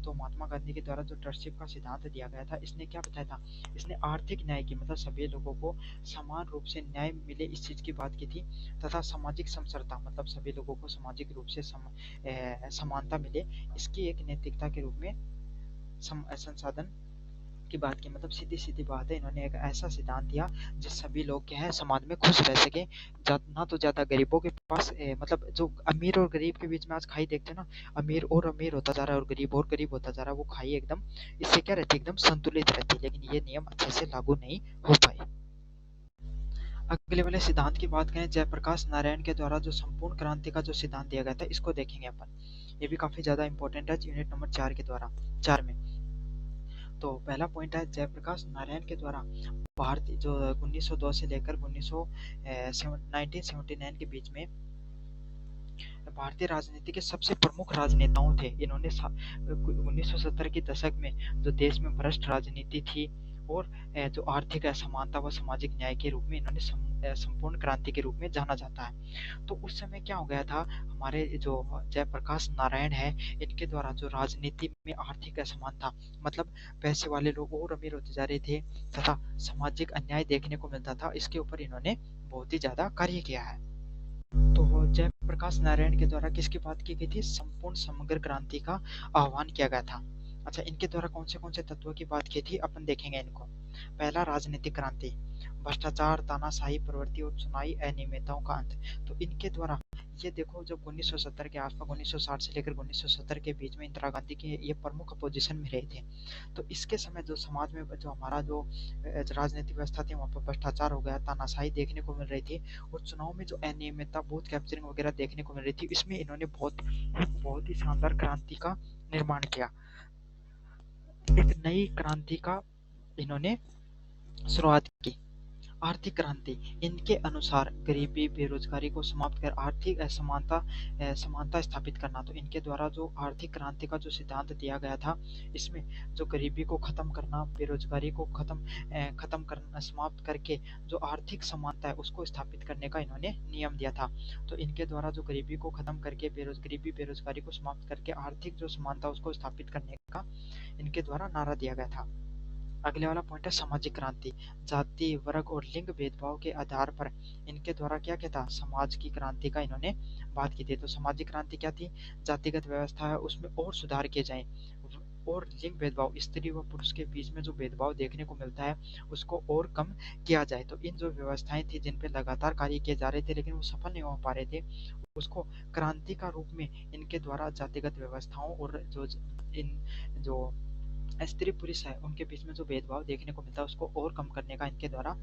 तो महात्मा गांधी के द्वारा जो ट्रस्टशिप का सिद्धांत दिया गया था, इसने क्या बताया था, इसने आर्थिक न्याय की मतलब सभी लोगों को समान रूप से न्याय मिले इस चीज की बात की थी, तथा सामाजिक समरसता मतलब सभी लोगों को सामाजिक रूप से समानता मिले, इसकी एक नैतिकता के रूप में संसाधन की बात की। मतलब सीधी सीधी बात है, इन्होंने एक ऐसा सिद्धांत दिया जिस सभी लोग क्या है समाज में खुश रह सके, ना तो ज्यादा गरीबों के पास मतलब जो अमीर और गरीब के बीच में आज खाई देखते हैं ना, अमीर और अमीर होता जा रहा है और गरीब और गरीब होता जा रहा है, वो खाई एकदम इससे क्या रहती है, एकदम संतुलित रहती है, लेकिन ये नियम अच्छे से लागू नहीं हो पाए। अगले वाले सिद्धांत की बात करें, जयप्रकाश नारायण के द्वारा जो संपूर्ण क्रांति का जो सिद्धांत दिया गया था, इसको देखेंगे अपन। ये भी काफी ज्यादा इंपॉर्टेंट है यूनिट नंबर 4 के द्वारा 4 में। तो पहला पॉइंट है, जयप्रकाश नारायण के द्वारा भारतीय जो 1902 से लेकर 1979 के बीच में भारतीय राजनीति के सबसे प्रमुख राजनेताओं थे। इन्होंने 1970 के दशक में जो देश में भ्रष्ट राजनीति थी और जो आर्थिक असमानता व सामाजिक न्याय के रूप में इन्होंने संपूर्ण क्रांति के रूप में जाना जाता है। तो उस समय क्या हो गया था, हमारे जो जयप्रकाश नारायण है, इनके द्वारा जो राजनीति में आर्थिक असमानता मतलब पैसे वाले लोग और अमीर होते जा रहे थे तथा सामाजिक अन्याय देखने को मिलता था, इसके ऊपर इन्होंने बहुत ही ज्यादा कार्य किया है। तो जयप्रकाश नारायण के द्वारा किसकी बात की गई थी, संपूर्ण समग्र क्रांति का आह्वान किया गया था। अच्छा, इनके द्वारा कौन से तत्वों की बात की थी, अपन देखेंगे इनको। पहला, राजनीतिक क्रांति, भ्रष्टाचार, तानाशाही प्रवृत्ति और चुनावी अनियमितताओं का अंत। तो इनके द्वारा ये देखो, जब 1970 के आसपास 1960 से लेकर 1970 के बीच में इंदिरा गांधी के ये प्रमुख अपोजिशन में रहे थे, तो इसके समय जो समाज में जो हमारा जो राजनीतिक व्यवस्था थी, वहाँ पर भ्रष्टाचार हो गया, तानाशाही देखने को मिल रही थी और चुनाव में जो अनियमितता, बूथ कैप्चरिंग वगैरह देखने को मिल रही थी, इसमें इन्होंने बहुत ही शानदार क्रांति का निर्माण किया। एक नई क्रांति का इन्होंने शुरुआत की। आर्थिक क्रांति, इनके अनुसार गरीबी बेरोजगारी को समाप्त कर आर्थिक समानता स्थापित करना। तो इनके द्वारा जो आर्थिक क्रांति का जो सिद्धांत दिया गया था, इसमें जो गरीबी को खत्म करना, बेरोजगारी को खत्म करना, समाप्त करके जो आर्थिक समानता है उसको स्थापित करने का इन्होंने नियम दिया था। तो इनके द्वारा जो गरीबी को खत्म करके बेरोजगारी को समाप्त करके आर्थिक जो समानता उसको स्थापित करने का इनके द्वारा नारा दिया गया था। अगले वाला पॉइंट है सामाजिक क्रांति, जाति, वर्ग और लिंग भेदभाव के आधार पर इनके द्वारा क्या क्या था, समाज की क्रांति का इन्होंने बात की थी। तो सामाजिक क्रांति क्या थी, जातिगत व्यवस्था है उसमें और सुधार किए जाए, और लिंग भेदभाव, स्त्री व पुरुष के बीच में जो भेदभाव देखने को मिलता है उसको और कम किया जाए। तो इन जो व्यवस्थाएं थी जिन पे लगातार कार्य किए जा रहे थे लेकिन वो सफल नहीं हो पा रहे थे, उसको क्रांति का रूप में इनके द्वारा जातिगत व्यवस्थाओं और जो स्त्री पुरुष है उनके बीच में जो भेदभाव देखने को मिलता है उसको और कम करने का इनके द्वारा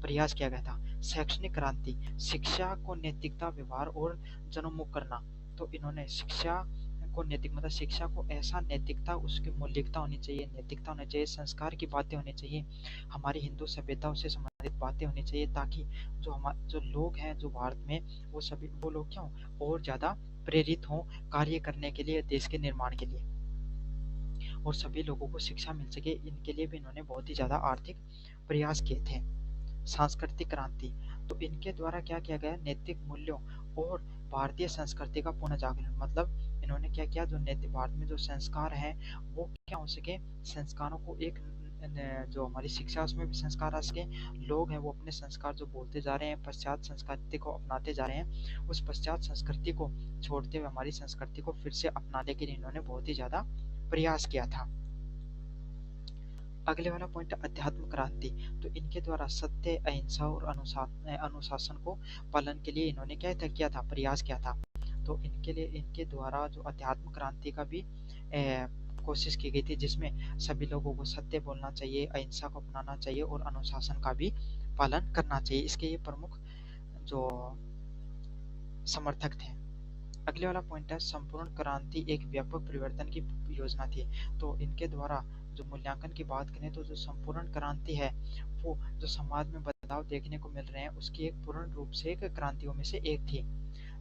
प्रयास किया गया था। शैक्षणिक क्रांति, शिक्षा को नैतिकता, व्यवहार और जनोन्मुख करना। तो इन्होंने शिक्षा को नैतिक मतलब शिक्षा को ऐसा नैतिकता, उसकी मौलिकता होनी चाहिए, नैतिकता होनी चाहिए, संस्कार की बातें होनी चाहिए, हमारी हिंदू सभ्यता से संबंधित बातें होनी चाहिए, ताकि जो लोग हैं जो भारत में, वो लोग क्या हो और ज्यादा प्रेरित हों कार्य करने के लिए, देश के निर्माण के लिए, और सभी लोगों को शिक्षा मिल सके, इनके लिए भी इन्होंने बहुत ही ज्यादा आर्थिक प्रयास किए थे। सांस्कृतिक क्रांति, तो इनके द्वारा क्या किया गया, नैतिक मूल्यों और भारतीय संस्कृति का पुनः जागरण। मतलब इन्होंने क्या किया, जो नैतिक भारत में जो संस्कार है वो क्या हो सके, संस्कारों को एक जो हमारी शिक्षा उसमें भी संस्कार आ सके, लोग हैं वो अपने संस्कार जो बोलते जा रहे हैं, पश्चात संस्कृति को अपनाते जा रहे हैं, उस पश्चात संस्कृति को छोड़ते हुए हमारी संस्कृति को फिर से अपनाने के लिए इन्होंने बहुत ही ज्यादा प्रयास किया था। अगले वाला पॉइंट अध्यात्म क्रांति, तो इनके द्वारा सत्य, अहिंसा और अनुशासन को पालन के लिए इन्होंने क्या किया था, प्रयास किया था। तो इनके द्वारा जो अध्यात्म क्रांति का भी कोशिश की गई थी, जिसमें सभी लोगों को सत्य बोलना चाहिए, अहिंसा को अपनाना चाहिए और अनुशासन का भी पालन करना चाहिए। इसके ये प्रमुख जो समर्थक थे। अगले वाला पॉइंट है संपूर्ण क्रांति एक व्यापक परिवर्तन की योजना थी। तो इनके द्वारा जो मूल्यांकन की बात करें तो जो संपूर्ण क्रांति है वो जो समाज में बदलाव देखने को मिल रहे हैं उसकी एक पूर्ण रूप से एक क्रांतियों में से एक थी,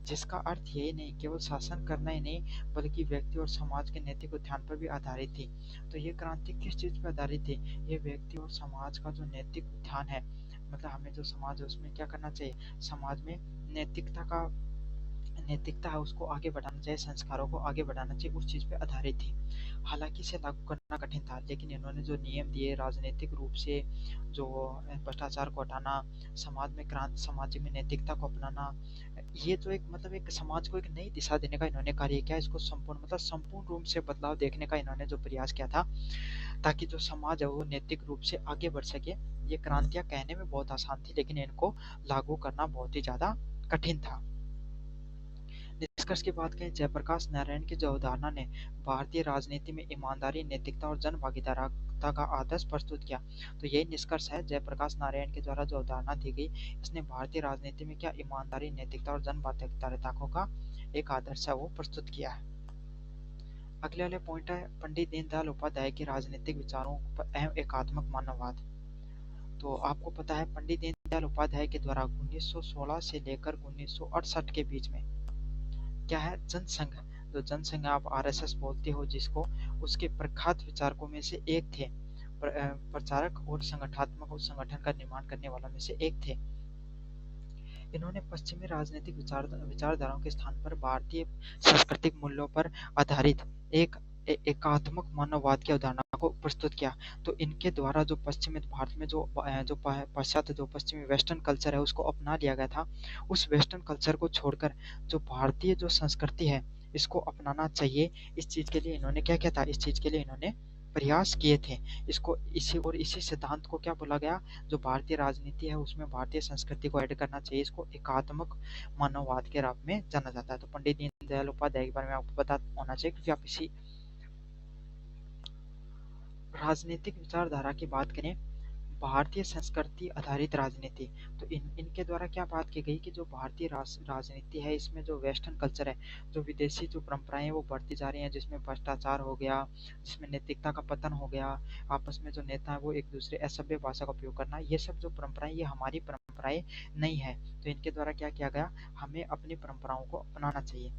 जिसका अर्थ यही नहीं केवल शासन करना ही नहीं बल्कि व्यक्ति और समाज के नैतिक उत्थान पर भी आधारित थी। तो ये क्रांति किस चीज पर आधारित थी, ये व्यक्ति और समाज का जो नैतिक उत्थान है, मतलब हमें जो समाज है उसमें क्या करना चाहिए, समाज में नैतिकता है उसको आगे बढ़ाना चाहिए, संस्कारों को आगे बढ़ाना चाहिए, उस चीज़ पे आधारित थी। हालांकि इसे लागू करना कठिन था, लेकिन इन्होंने जो नियम दिए राजनीतिक रूप से, जो भ्रष्टाचार को हटाना, समाज में क्रांति, समाज में नैतिकता को अपनाना, ये जो एक मतलब एक समाज को एक नई दिशा देने का इन्होंने कार्य किया। इसको संपूर्ण मतलब संपूर्ण रूप से बदलाव देखने का इन्होंने जो प्रयास किया था, ताकि जो समाज है वो नैतिक रूप से आगे बढ़ सके। ये क्रांतियां कहने में बहुत आसान थी, लेकिन इनको लागू करना बहुत ही ज्यादा कठिन था। निष्कर्ष की बात करें, जयप्रकाश नारायण की जो अवधारणा ने भारतीय राजनीति में ईमानदारी, नैतिकता और जन भागीदारिता का आदर्श प्रस्तुत किया। तो यही निष्कर्ष है, जयप्रकाश नारायण के द्वारा जो अवधारणा दी गई, इसने भारतीय राजनीति में क्या ईमानदारी, नैतिकता और जन भागीदारिता का एक आदर्श है वो प्रस्तुत किया है। अगले वाले पॉइंट है पंडित दीनदयाल उपाध्याय के राजनीतिक विचारों पर अहम एकात्मक मानववाद। तो आपको पता है पंडित दीनदयाल उपाध्याय के द्वारा 1916 से लेकर 1968 के बीच में क्या है, जनसंघ, जो जनसंघ आप आरएसएस बोलते हो जिसको, उसके प्रख्यात विचारकों में से एक थे, प्रचारक और संगठनात्मक उस संगठन का निर्माण करने वालों में से एक थे। इन्होंने पश्चिमी राजनीतिक विचारधाराओं के स्थान पर भारतीय सांस्कृतिक मूल्यों पर आधारित एक एकात्मक मानववाद की अवधारणा को प्रस्तुत किया। तो इनके द्वारा जो पश्चिमी भारत में जो पाश्चात्य जो पश्चिमी वेस्टर्न कल्चर है उसको अपना लिया गया था, उस वेस्टर्न कल्चर को छोड़कर जो भारतीय जो संस्कृति है इसको अपनाना चाहिए। इस चीज के लिए इन्होंने क्या किया था, इस चीज के लिए इन्होंने प्रयास किए थे। इसको इसी सिद्धांत को क्या बोला गया, जो भारतीय राजनीति है उसमें भारतीय संस्कृति को ऐड करना चाहिए, इसको एकात्मक मानववाद के रूप में जाना जाता है। तो पंडित दीनदयाल उपाध्याय के बारे में आपको पता होना चाहिए, क्योंकि आप इसी राजनीतिक विचारधारा की बात करें, भारतीय संस्कृति आधारित राजनीति, तो इनके द्वारा क्या बात की गई कि जो भारतीय राजनीति है इसमें जो वेस्टर्न कल्चर है, जो विदेशी जो परंपराएं हैं वो बढ़ती जा रही हैं, जिसमें भ्रष्टाचार हो गया, जिसमें नैतिकता का पतन हो गया, आपस में जो नेता है वो एक दूसरे असभ्य भाषा का उपयोग करना, ये सब जो परंपराएं ये हमारी परंपराएं नहीं है। तो इनके द्वारा क्या किया गया, हमें अपनी परंपराओं को अपनाना चाहिए।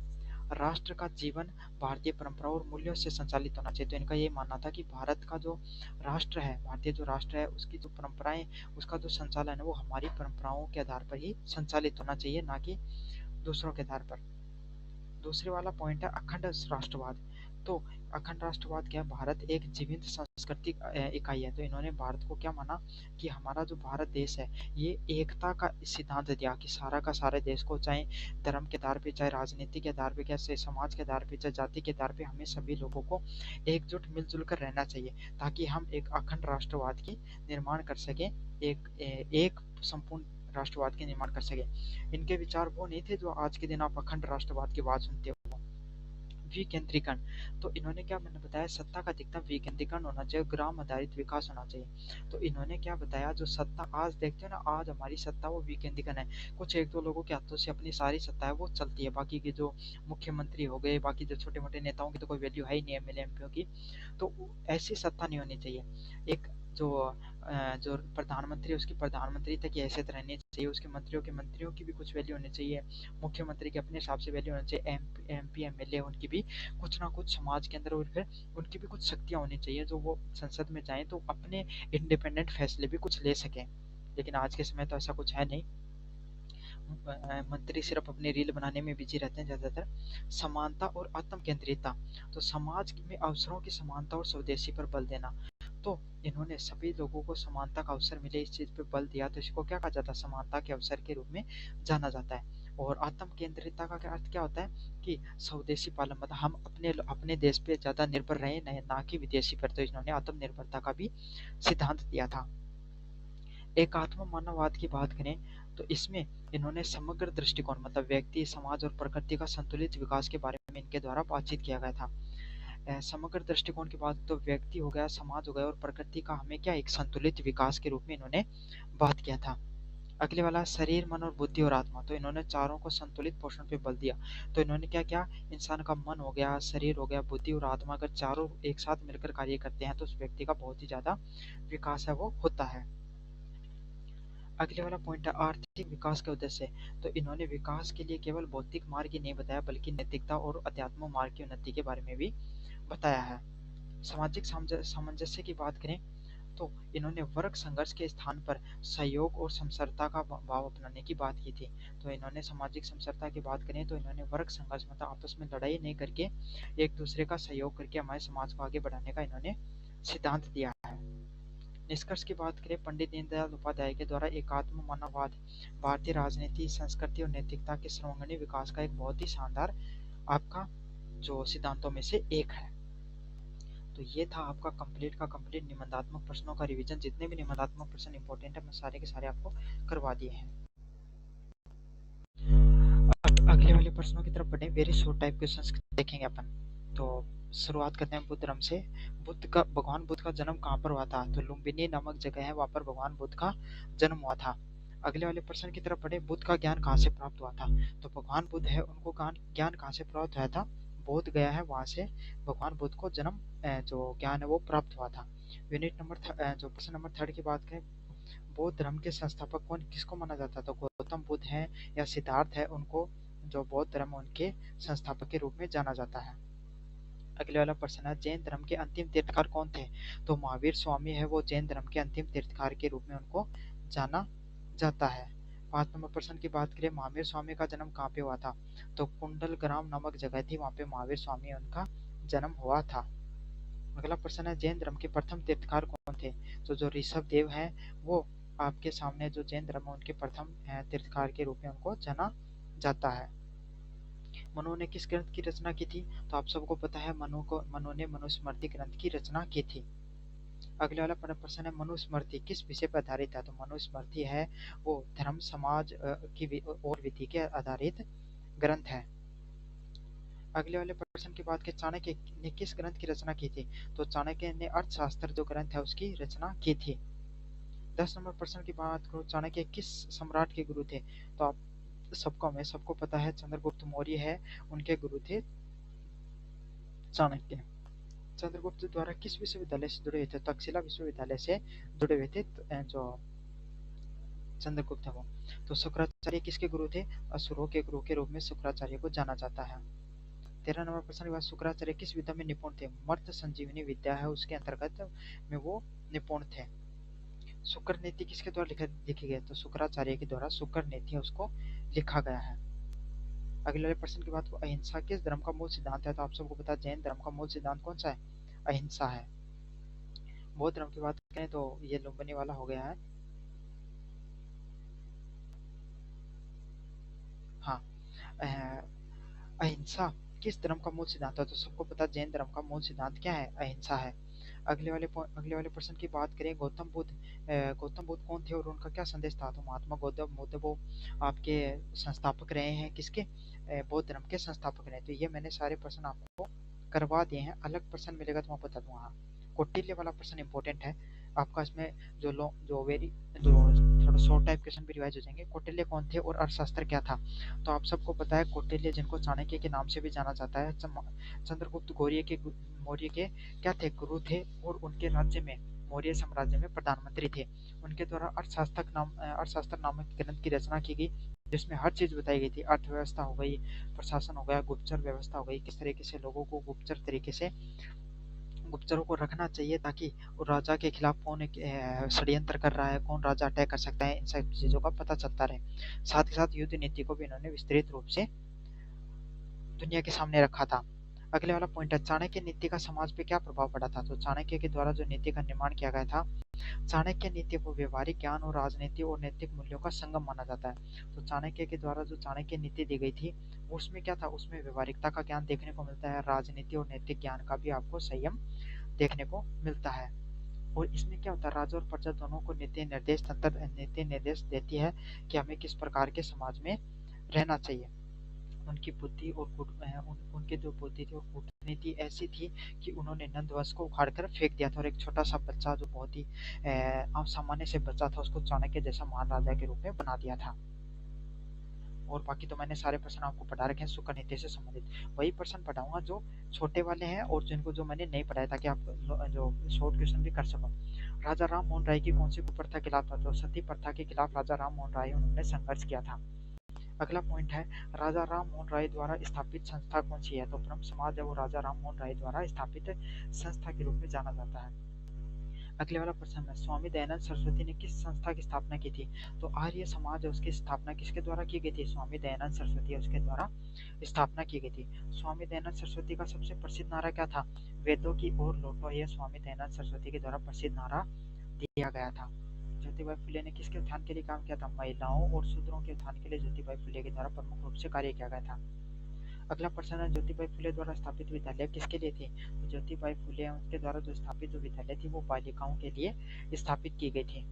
राष्ट्र का जीवन भारतीय परंपराओं और मूल्यों से संचालित होना चाहिए। तो इनका ये मानना था कि भारत का जो राष्ट्र है, भारतीय जो राष्ट्र है उसकी जो परंपराएं, उसका जो संचालन है वो हमारी परंपराओं के आधार पर ही संचालित होना चाहिए, ना कि दूसरों के आधार पर। दूसरे वाला पॉइंट है अखंड राष्ट्रवाद। तो अखंड राष्ट्रवाद क्या है, भारत एक जीवित सांस्कृतिक इकाई है। तो इन्होंने भारत को क्या माना कि हमारा जो भारत देश है ये एकता का सिद्धांत दिया, कि सारा का सारे देश को, चाहे धर्म के आधार पे, चाहे राजनीति के आधार पे, कैसे समाज के आधार पे, चाहे जाति के आधार पे, हमें सभी लोगों को एकजुट मिलजुल कर रहना चाहिए, ताकि हम एक अखंड राष्ट्रवाद की निर्माण कर सके, एक संपूर्ण राष्ट्रवाद के निर्माण कर सके। इनके विचार वो नहीं थे जो आज के दिन आप अखंड राष्ट्रवाद की बात सुनते हो। विकेंद्रीकरण, तो इन्होंने क्या मैंने बताया, सत्ता का अधिकतम विकेंद्रीकरण होना चाहिए, ग्राम आधारित विकास होना चाहिए। तो इन्होंने क्या बताया, जो सत्ता आज देखते हो ना, आज हमारी सत्ता वो विकेंद्रीकरण है, कुछ एक दो लोगों के हाथों से अपनी सारी सत्ता है वो चलती है, बाकी के जो मुख्यमंत्री हो गए, बाकी जो छोटे मोटे नेताओं की तो कोई वैल्यू है ही नहीं, एमएलए एमपीओ की। तो ऐसी सत्ता नहीं होनी चाहिए। एक जो प्रधानमंत्री है उसकी प्रधानमंत्री तक की हैसियत रहनी चाहिए, उसके मंत्रियों के मंत्रियों की भी कुछ वैल्यू होनी चाहिए, मुख्यमंत्री के अपने हिसाब से वैल्यू होनी चाहिए, एमपी एमएलए उनकी भी कुछ ना कुछ समाज के अंदर, और फिर उनकी भी कुछ शक्तियां होनी चाहिए, जो वो संसद में जाएं तो अपने इंडिपेंडेंट फैसले भी कुछ ले सकें। लेकिन आज के समय तो ऐसा कुछ है नहीं, मंत्री सिर्फ अपनी रील बनाने में बिजी रहते हैं ज्यादातर। समानता और आत्म केंद्रितता, तो समाज में अवसरों की समानता और स्वदेशी पर बल देना। तो इन्होंने सभी लोगों को समानता का अवसर मिले, इस चीज पे बल दिया, तो इसको क्या कहा जाता है, समानता के अवसर के रूप में जाना जाता है। और आत्म केंद्रितता का क्या अर्थ क्या होता है, कि स्वदेशी पालन, मतलब हम अपने अपने देश पे ज्यादा निर्भर रहे, ना कि विदेशी पर। तो इन्होंने आत्मनिर्भरता का भी सिद्धांत दिया था। एकात्म मानववाद की बात करें तो इसमें इन्होंने समग्र दृष्टिकोण, मतलब व्यक्ति, समाज और प्रकृति का संतुलित विकास के बारे में इनके द्वारा बातचीत किया गया था। समग्र दृष्टिकोण की बात, तो व्यक्ति हो गया, समाज हो गया और प्रकृति का हमें क्या एक संतुलित विकास के रूप में इन्होंने बात किया था। अगले वाला शरीर, मन और बुद्धि और आत्मा, तो इन्होंने चारों को संतुलित पोषण पे बल दिया। तो इन्होंने क्या किया, इंसान का मन हो गया, शरीर हो गया, बुद्धि और आत्मा, अगर चारों एक साथ मिलकर कार्य करते हैं तो उस व्यक्ति का बहुत ही ज्यादा विकास है वो होता है। अगले वाला पॉइंट है आर्थिक विकास के उद्देश्य। तो इन्होंने विकास के लिए केवल भौतिक मार्ग ही नहीं बताया, बल्कि नैतिकता और अध्यात्म मार्ग की उन्नति के बारे में भी बताया है। सामाजिक सामंजस्य की बात करें तो इन्होंने वर्ग संघर्ष के स्थान पर सहयोग और समरसता का भाव अपनाने की बात की थी। तो इन्होंने सामाजिक समरसता की बात करें तो इन्होंने वर्ग संघर्ष मतलब आपस में लड़ाई नहीं करके एक दूसरे का सहयोग करके हमारे समाज को आगे बढ़ाने का इन्होंने सिद्धांत दिया है। निष्कर्ष की बात करें, पंडित दीनदयाल उपाध्याय के द्वारा एकात्म मानववाद भारतीय राजनीति, संस्कृति और नैतिकता के सर्वांगीण विकास का एक बहुत ही शानदार आपका जो सिद्धांतों में से एक है। तो ये था आपका कंप्लीट का कंप्लीट निबंधात्मक प्रश्नों का रिवीजन। जितने भी निबंधात्मक प्रश्न इंपॉर्टेंट है मैं सारे के सारे आपको करवा दिए हैं। अब अगले वाले प्रश्नों की तरफ बढ़े। वेरी शॉर्ट टाइप क्वेश्चंस देखेंगे अपन। तो शुरुआत करते हैं बुद्ध धर्म से। भगवान बुद्ध का जन्म कहाँ पर हुआ था? तो लुम्बिनी नामक जगह है, वहां पर भगवान बुद्ध का जन्म हुआ था। अगले वाले प्रश्न की तरफ बढ़े। बुद्ध का ज्ञान कहाँ से प्राप्त हुआ था? तो भगवान बुद्ध है उनको ज्ञान कहाँ से प्राप्त हुआ था? बोध गया है, वहां से भगवान बुद्ध को जन्म जो ज्ञान है वो प्राप्त हुआ था। यूनिट नंबर जो प्रश्न नंबर 3 की बात करें, बौद्ध धर्म के संस्थापक कौन किसको माना जाता है? तो गौतम बुद्ध है या सिद्धार्थ है, उनको जो बौद्ध धर्म उनके संस्थापक के रूप में जाना जाता है। अगले वाला प्रश्न है, जैन धर्म के अंतिम तीर्थकार कौन थे? तो महावीर स्वामी है, वो जैन धर्म के अंतिम तीर्थकार के रूप में उनको जाना जाता है। 5 नंबर प्रश्न की बात करें, महावीर स्वामी का जन्म कहाँ पे हुआ था? तो कुंडल ग्राम नामक जगह थी, वहां पे महावीर स्वामी उनका जन्म हुआ था। अगला प्रश्न है, जैन धर्म के प्रथम तीर्थकार कौन थे? तो जो ऋषभ देव हैं वो आपके सामने जो जैन धर्म है उनके प्रथम तीर्थकार के रूप में उनको जाना जाता है। मनु ने किस ग्रंथ की रचना की थी? तो आप सबको पता है मनु ने मनुस्मृति ग्रंथ की रचना की थी। अगले वाला प्रश्न है, मनुस्मृति किस विषय पर आधारित है? तो मनुस्मृति है वो धर्म समाज की और विधि के आधारित ग्रंथ है। अगले वाले प्रश्न की बात करें, चाणक्य ने किस ग्रंथ की रचना की थी? तो चाणक्य ने अर्थशास्त्र जो ग्रंथ है उसकी रचना की थी। 10 नंबर प्रश्न की बात करो, चाणक्य किस सम्राट के गुरु थे? तो आप सबको पता है चंद्रगुप्त मौर्य है, उनके गुरु थे चाणक्य। चंद्रगुप्त द्वारा किस विश्वविद्यालय से जुड़े हुए थे? तक्षशिला विश्वविद्यालय से जुड़े हुए थे जो चंद्रगुप्त है वो। तो शुक्राचार्य किसके गुरु थे? असुरों के गुरु के रूप में शुक्राचार्य को जाना जाता है। 13 नंबर प्रश्न के बाद, शुक्राचार्य किस विद्या में निपुण थे? मर्त संजीवनी विद्या है उसके अंतर्गत में वो निपुण थे। शुक्र नीति किसके द्वारा लिखी गई? तो शुक्राचार्य के द्वारा शुक्र नीति उसको लिखा गया है। अगले वाले प्रश्न की बात को, अहिंसा किस धर्म का मूल सिद्धांत है? तो आप सबको पता है जैन धर्म का मूल सिद्धांत कौन सा है? अहिंसा है। बौद्ध धर्म की बात करें तो ये लुम्बिनी वाला हो गया है। हाँ, अहिंसा किस धर्म का मूल सिद्धांत है? तो सबको पता है जैन धर्म का मूल सिद्धांत क्या है? अहिंसा है। अगले वाले प्रश्न की बात करें, गौतम बुद्ध कौन थे और उनका क्या संदेश था? तो महात्मा गौतम बुद्ध वो आपके संस्थापक रहे हैं, किसके? बौद्ध धर्म के संस्थापक रहे। तो ये मैंने सारे प्रश्न आपको करवा दिए हैं। अलग प्रश्न मिलेगा तो मैं बता दूंगा। हाँ, कौटिल्य वाला प्रश्न इंपॉर्टेंट है आपका। इसमें जो थोड़ा शॉर्ट टाइप क्वेश्चन भी रिवाइज हो जाएंगे। कौटिल्य कौन थे और अर्थशास्त्र क्या था? तो आप सबको पता है कौटिल्य, जिनको चाणक्य के नाम से भी जाना जाता है, चंद्रगुप्त मौर्य के क्या थे? गुरु थे, और उनके राज्य में मौर्य साम्राज्य में प्रधानमंत्री थे। उनके द्वारा अर्थशास्त्र नामक ग्रंथ की रचना की गई, जिसमें हर चीज बताई गई थी। अर्थव्यवस्था हो गई, प्रशासन हो गया, गुप्तचर व्यवस्था हो गई, किस तरीके से लोगों को गुप्तचरों को रखना चाहिए ताकि राजा के खिलाफ कौन षड्यंत्र कर रहा है, कौन राजा अटैक कर सकता है, इन सब चीजों का पता चलता रहे। साथ ही साथ युद्ध नीति को भी इन्होंने विस्तृत रूप से दुनिया के सामने रखा था। अगले वाला पॉइंट है, चाणक्य नीति का समाज पे क्या प्रभाव पड़ा था? तो चाणक्य के द्वारा जो नीति का निर्माण किया गया था, चाणक्य नीति को व्यवहारिक ज्ञान और राजनीति और नैतिक मूल्यों का संगम माना जाता है। तो चाणक्य के द्वारा जो चाणक्य नीति दी गई थी उसमें क्या था? उसमें व्यवहारिकता का ज्ञान देखने को मिलता है, राजनीति और नैतिक ज्ञान का भी आपको संयम देखने को मिलता है। और इसमें क्या होता है, राजा और प्रजा दोनों को नीति निर्देश देती है कि हमें किस प्रकार के समाज में रहना चाहिए। उनकी बुद्धि और उनके जो बुद्धि थी और कूटनीति ऐसी थी कि उन्होंने नंदवंश को उखाड़ कर फेंक दिया था, और एक छोटा सा बच्चा जो बहुत ही सामान्य से बच्चा था उसको चाणक्य जैसा महान राजा के रूप में बना दिया था। और बाकी तो मैंने सारे प्रश्न आपको पढ़ा रखे हैं शुक्र नीति से संबंधित। वही प्रश्न पढ़ाऊंगा जो छोटे वाले हैं और जिनको जो मैंने नहीं पढ़ाया, ताकि आप जो शॉर्ट क्वेश्चन भी कर सको। राजा राम मोहन राय की कौन सी कुप्रथा के खिलाफ था? तो सती प्रथा के खिलाफ राजा राम मोहन राय उन्होंने संघर्ष किया था। अगला पॉइंट है, राजा राम मोहन राय द्वारा स्थापित संस्था कौन सी है? तो ब्रह्म समाज है वो राजा राम मोहन राय द्वारा स्थापित संस्था के रूप में जाना जाता है। अगले वाला प्रश्न है, स्वामी दयानंद सरस्वती ने किस संस्था की स्थापना की थी? तो आर्य समाज है उसकी स्थापना किसके द्वारा की गई थी? स्वामी दयानंद सरस्वती उसके द्वारा स्थापना की गई थी। स्वामी दयानंद सरस्वती का सबसे प्रसिद्ध नारा क्या था? वेदों की ओर लौटो, यह स्वामी दयानंद सरस्वती के द्वारा प्रसिद्ध नारा दिया गया था। ज्योतिबा फुले ने किसके उत्थान के लिए काम किया था? महिलाओं और शूद्रों के उत्थान के लिए ज्योतिबा फुले के द्वारा प्रमुख रूप से कार्य किया गया था। अगला प्रश्न है, ज्योतिबा फुले द्वारा स्थापित विद्यालय किसके लिए थे? तो ज्योतिबा फुले उनके द्वारा जो स्थापित जो विद्यालय थी वो बालिकाओं के लिए स्थापित की गई थी।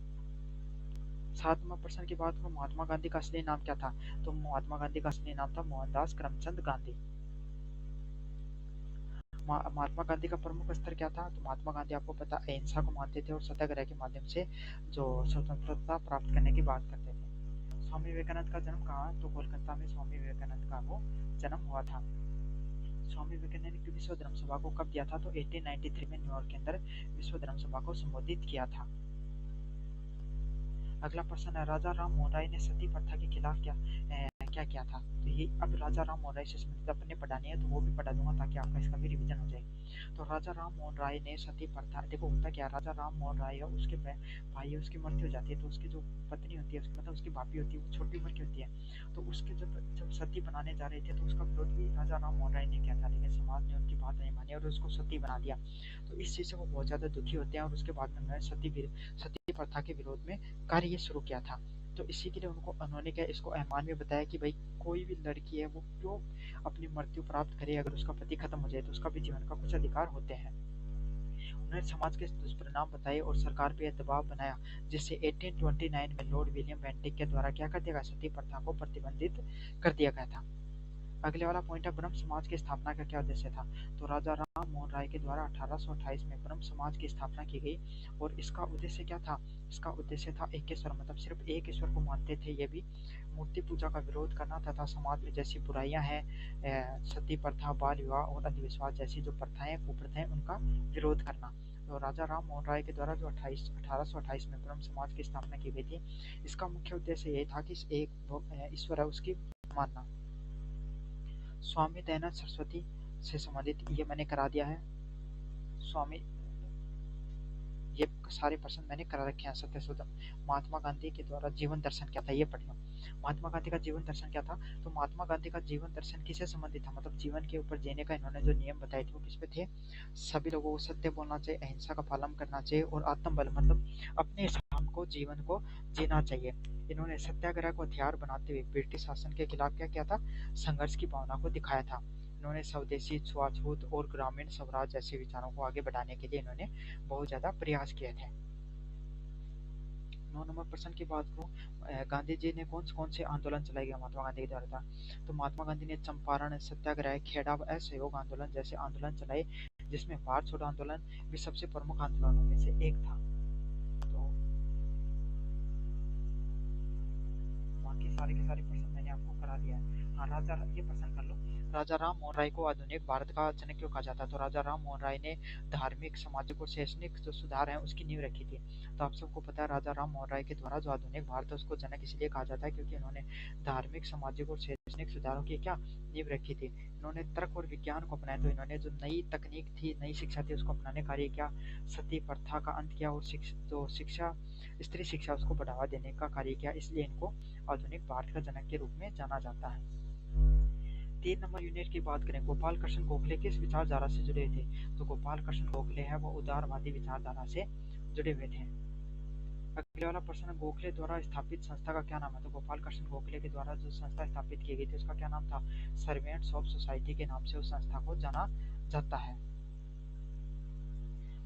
7वां प्रश्न की बात करूं, महात्मा गांधी का असली नाम क्या था? तो महात्मा गांधी का असली नाम था मोहनदास करमचंद गांधी। महात्मा गांधी का प्रमुख स्तर क्या था? तो महात्मा गांधी आपको पता अहिंसा को मानते थे और सत्याग्रह के माध्यम से जो स्वतंत्रता प्राप्त करने की बात करते थे। स्वामी विवेकानंद का जन्म कहाँ? तो कोलकाता में स्वामी विवेकानंद का वो जन्म हुआ था। स्वामी विवेकानंद ने विश्व धर्म सभा को कब दिया था? तो 1893 में न्यूयॉर्क के अंदर विश्व धर्म सभा को संबोधित किया था। अगला प्रश्न है, राजा राम मोहन राय ने सती प्रथा के खिलाफ क्या किया था? तो ये अब राजा राम मोहन राय से संबंधित अपने पढ़ानी है तो वो भी पढ़ा दूंगा ताकि आपका इसका भी रिवीजन हो जाए। तो राजा राम मोहन राय ने सती प्रथा, देखो होता क्या, राजा राम मोहन राय है उसके भाई उसकी मृत्यु हो जाती है तो उसकी जो पत्नी होती है मतलब उसकी भाभी होती है वो छोटी उम्र की होती है, तो उसके जब जब सती बनाने जा रहे थे तो उसका विरोध भी राजा राम मोहन राय ने किया था, लेकिन समाज ने उनकी बात नहीं मानी और उसको सती बना दिया। तो इस चीज से वो बहुत ज्यादा दुखी होते हैं और उसके बाद में उन्होंने सती प्रथा के विरोध में कार्य शुरू किया था। तो इसी के लिए उन्होंने क्या इसको अहमान में बताया कि भाई कोई भी लड़की है वो क्यों अपनी मृत्यु प्राप्त करे, अगर उसका पति खत्म हो जाए तो उसका भी जीवन का कुछ अधिकार होते हैं। उन्होंने समाज के दुष्परिणाम बताए और सरकार पे दबाव बनाया, जिससे 1829 में लॉर्ड विलियम बेंटिक के द्वारा क्या कर दिया गया, सती प्रथा को प्रतिबंधित कर दिया गया था। अगले वाला पॉइंट है, ब्रह्म समाज की स्थापना का क्या उद्देश्य था? तो राजा राम मोहन राय के द्वारा 1828 में ब्रह्म समाज की स्थापना की गई और इसका उद्देश्य क्या था? इसका उद्देश्य था एकेश्वर, मतलब सिर्फ एक ईश्वर को मानते थे ये भी, मूर्ति पूजा का विरोध करना तथा समाज में जैसी बुराइयां हैं, सती प्रथा, बाल विवाह और अंधविश्वास जैसी जो प्रथाएं कुप्रथाएं उनका विरोध करना। तो राजा राम मोहन राय के द्वारा जो 1828 में ब्रह्म समाज की स्थापना की गई थी, इसका मुख्य उद्देश्य ये था कि एक ईश्वर है उसकी मानना। स्वामी दयानंद सरस्वती से संबंधित ये मैंने करा दिया है। स्वामी ये सारे प्रश्न मैंने करा रखे हैं। सत्यशोधन, महात्मा गांधी के द्वारा जीवन दर्शन क्या था ये पढ़ लो। महात्मा गांधी का जीवन दर्शन क्या था? तो महात्मा गांधी का जीवन दर्शन किससे संबंधित था, मतलब जीवन के ऊपर जीने का इन्होंने जो नियम बताए थे वो किस पे थे? सभी लोगों को सत्य बोलना चाहिए, अहिंसा का पालन करना चाहिए और आत्मबल, मतलब अपने हिसाब को जीवन को जीना चाहिए। इन्होंने सत्याग्रह को हथियार बनाते हुए ब्रिटिश शासन के खिलाफ क्या किया था? संघर्ष की भावना को दिखाया था। इन्होंने स्वदेशी, छुआछूत और ग्रामीण स्वराज जैसे विचारों को आगे बढ़ाने के लिए इन्होंने बहुत ज्यादा प्रयास किए थे। 9 नंबर प्रश्न की बात करूं, गांधी जी ने कौन से आंदोलन चलाए गए महात्मा गांधी के द्वारा था? तो महात्मा गांधी ने चंपारण सत्याग्रह, खेड़ा व असहयोग आंदोलन जैसे आंदोलन चलाए, जिसमें भारत छोड़ो आंदोलन भी सबसे प्रमुख आंदोलनों में से एक था। तो बाकी सारे के सारे प्रश्न मैंने आपको करा दिया है। हाँ, राजा ये प्रश्न कर लो, राजा राम मोहन राय को आधुनिक भारत का जनक क्यों कहा जाता है? तो राजा राम मोहन राय ने धार्मिक, सामाजिक और शैक्षणिक जो सुधार हैं उसकी नींव रखी थी। तो आप सबको पता है राजा राम मोहन राय के द्वारा जो आधुनिक भारत है उसको जनक इसलिए कहा जाता है क्योंकि उन्होंने धार्मिक, सामाजिक और शैक्षणिक सुधारों की क्या नींव रखी थी। इन्होंने तर्क और विज्ञान को अपनाया, तो इन्होंने जो नई तकनीक थी, नई शिक्षा थी उसको अपनाने कार्य किया, सती प्रथा का अंत किया और जो शिक्षा, स्त्री शिक्षा उसको बढ़ावा देने का कार्य किया, इसलिए इनको आधुनिक भारत का जनक के रूप में जाना जाता है। 3 नंबर यूनिट की बात करें, गोपाल कृष्ण गोखले किस विचारधारा से जुड़े थे? तो गोपाल कृष्ण गोखले है वो उदारवादी विचारधारा से जुड़े हुए थे। अगले वाला प्रश्न, गोखले द्वारा स्थापित संस्था का क्या नाम है? तो गोपाल कृष्ण गोखले के द्वारा जो संस्था स्थापित की गई थी उसका क्या नाम था? सर्वेंट्स ऑफ सोसाइटी के नाम से उस संस्था को जाना जाता है।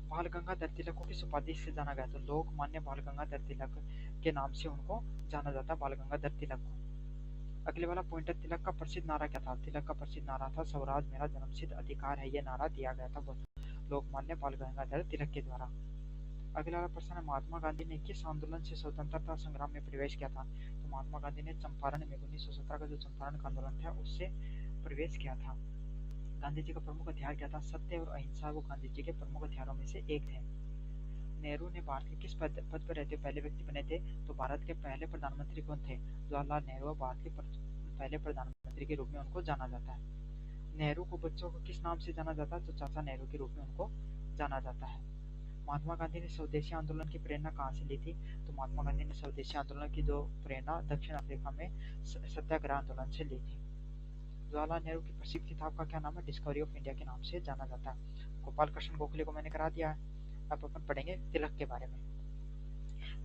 बाल गंगाधर तिलक को किस उपाधि से जाना गया? तो लोकमान्य बाल गंगाधर तिलक के नाम से उनको जाना जाता है, बाल गंगाधर तिलक को। अगले वाला पॉइंट है, तिलक का प्रसिद्ध नारा क्या था? तिलक का प्रसिद्ध नारा था, स्वराज मेरा जन्मसिद्ध अधिकार है, यह नारा दिया गया था लोकमान्य बाल गंगाधर तिलक के द्वारा। अगला वाला प्रश्न है, महात्मा गांधी ने किस आंदोलन से स्वतंत्रता संग्राम में प्रवेश किया था? तो महात्मा गांधी ने चंपारण में 1917 का जो चंपारण का आंदोलन था उससे प्रवेश किया था। गांधी जी का प्रमुख हथियार क्या था? सत्य और अहिंसा वो गांधी जी के प्रमुख हथियारों में से एक थे। नेहरू ने भारत के किस पद पर रहते पहले व्यक्ति बने थे? तो भारत के पहले प्रधानमंत्री कौन थे? जवाहरलाल नेहरू भारत के पहले प्रधानमंत्री के रूप में उनको जाना जाता है। नेहरू को बच्चों को किस नाम से जाना जाता है? तो चाचा नेहरू के रूप में उनको जाना जाता है। महात्मा गांधी ने स्वदेशी आंदोलन की प्रेरणा कहाँ से ली थी? तो महात्मा गांधी ने स्वदेशी आंदोलन की जो प्रेरणा दक्षिण अफ्रीका में सत्याग्रह आंदोलन से ली थी। जवाहरलाल नेहरू की प्रसिद्ध किताब का क्या नाम है? डिस्कवरी ऑफ इंडिया के नाम से जाना जाता है। गोपाल कृष्ण गोखले को मैंने करा दिया है। अब अपन पढ़ेंगे तिलक के बारे में।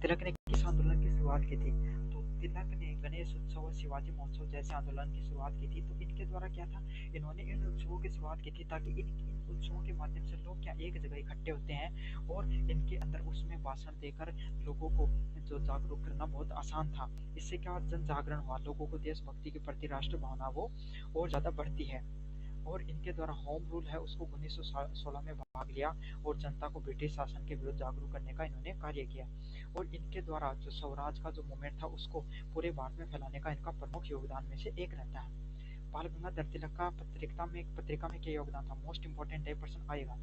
तिलक ने किस आंदोलन की शुरुआत की थी? तो तिलक ने गणेश उत्सव और शिवाजी महोत्सव जैसे आंदोलन की शुरुआत की थी। तो इनके द्वारा क्या था, इन्होंने इन उत्सवों की शुरुआत की थी ताकि इन उत्सवों के माध्यम से लोग क्या एक जगह इकट्ठे होते हैं और इनके अंदर उसमें भाषण देकर लोगों को जो जागरूक करना बहुत आसान था। इससे क्या जन जागरण हुआ, लोगों को देशभक्ति के प्रति राष्ट्र भावना वो और ज्यादा बढ़ती है। और इनके द्वारा होम रूल है उसको 1916 में भाग लिया और जनता को ब्रिटिश शासन के विरुद्ध जागरूक करने का इन्होंने कार्य किया। और इनके द्वारा जो स्वराज का जो मूवमेंट था उसको पूरे भारत में फैलाने का इनका प्रमुख योगदान में से एक रहता है। बाल गंगाधर तिलक का पत्रिका में क्या योगदान था? मोस्ट इंपोर्टेंट पर्सन आएगा।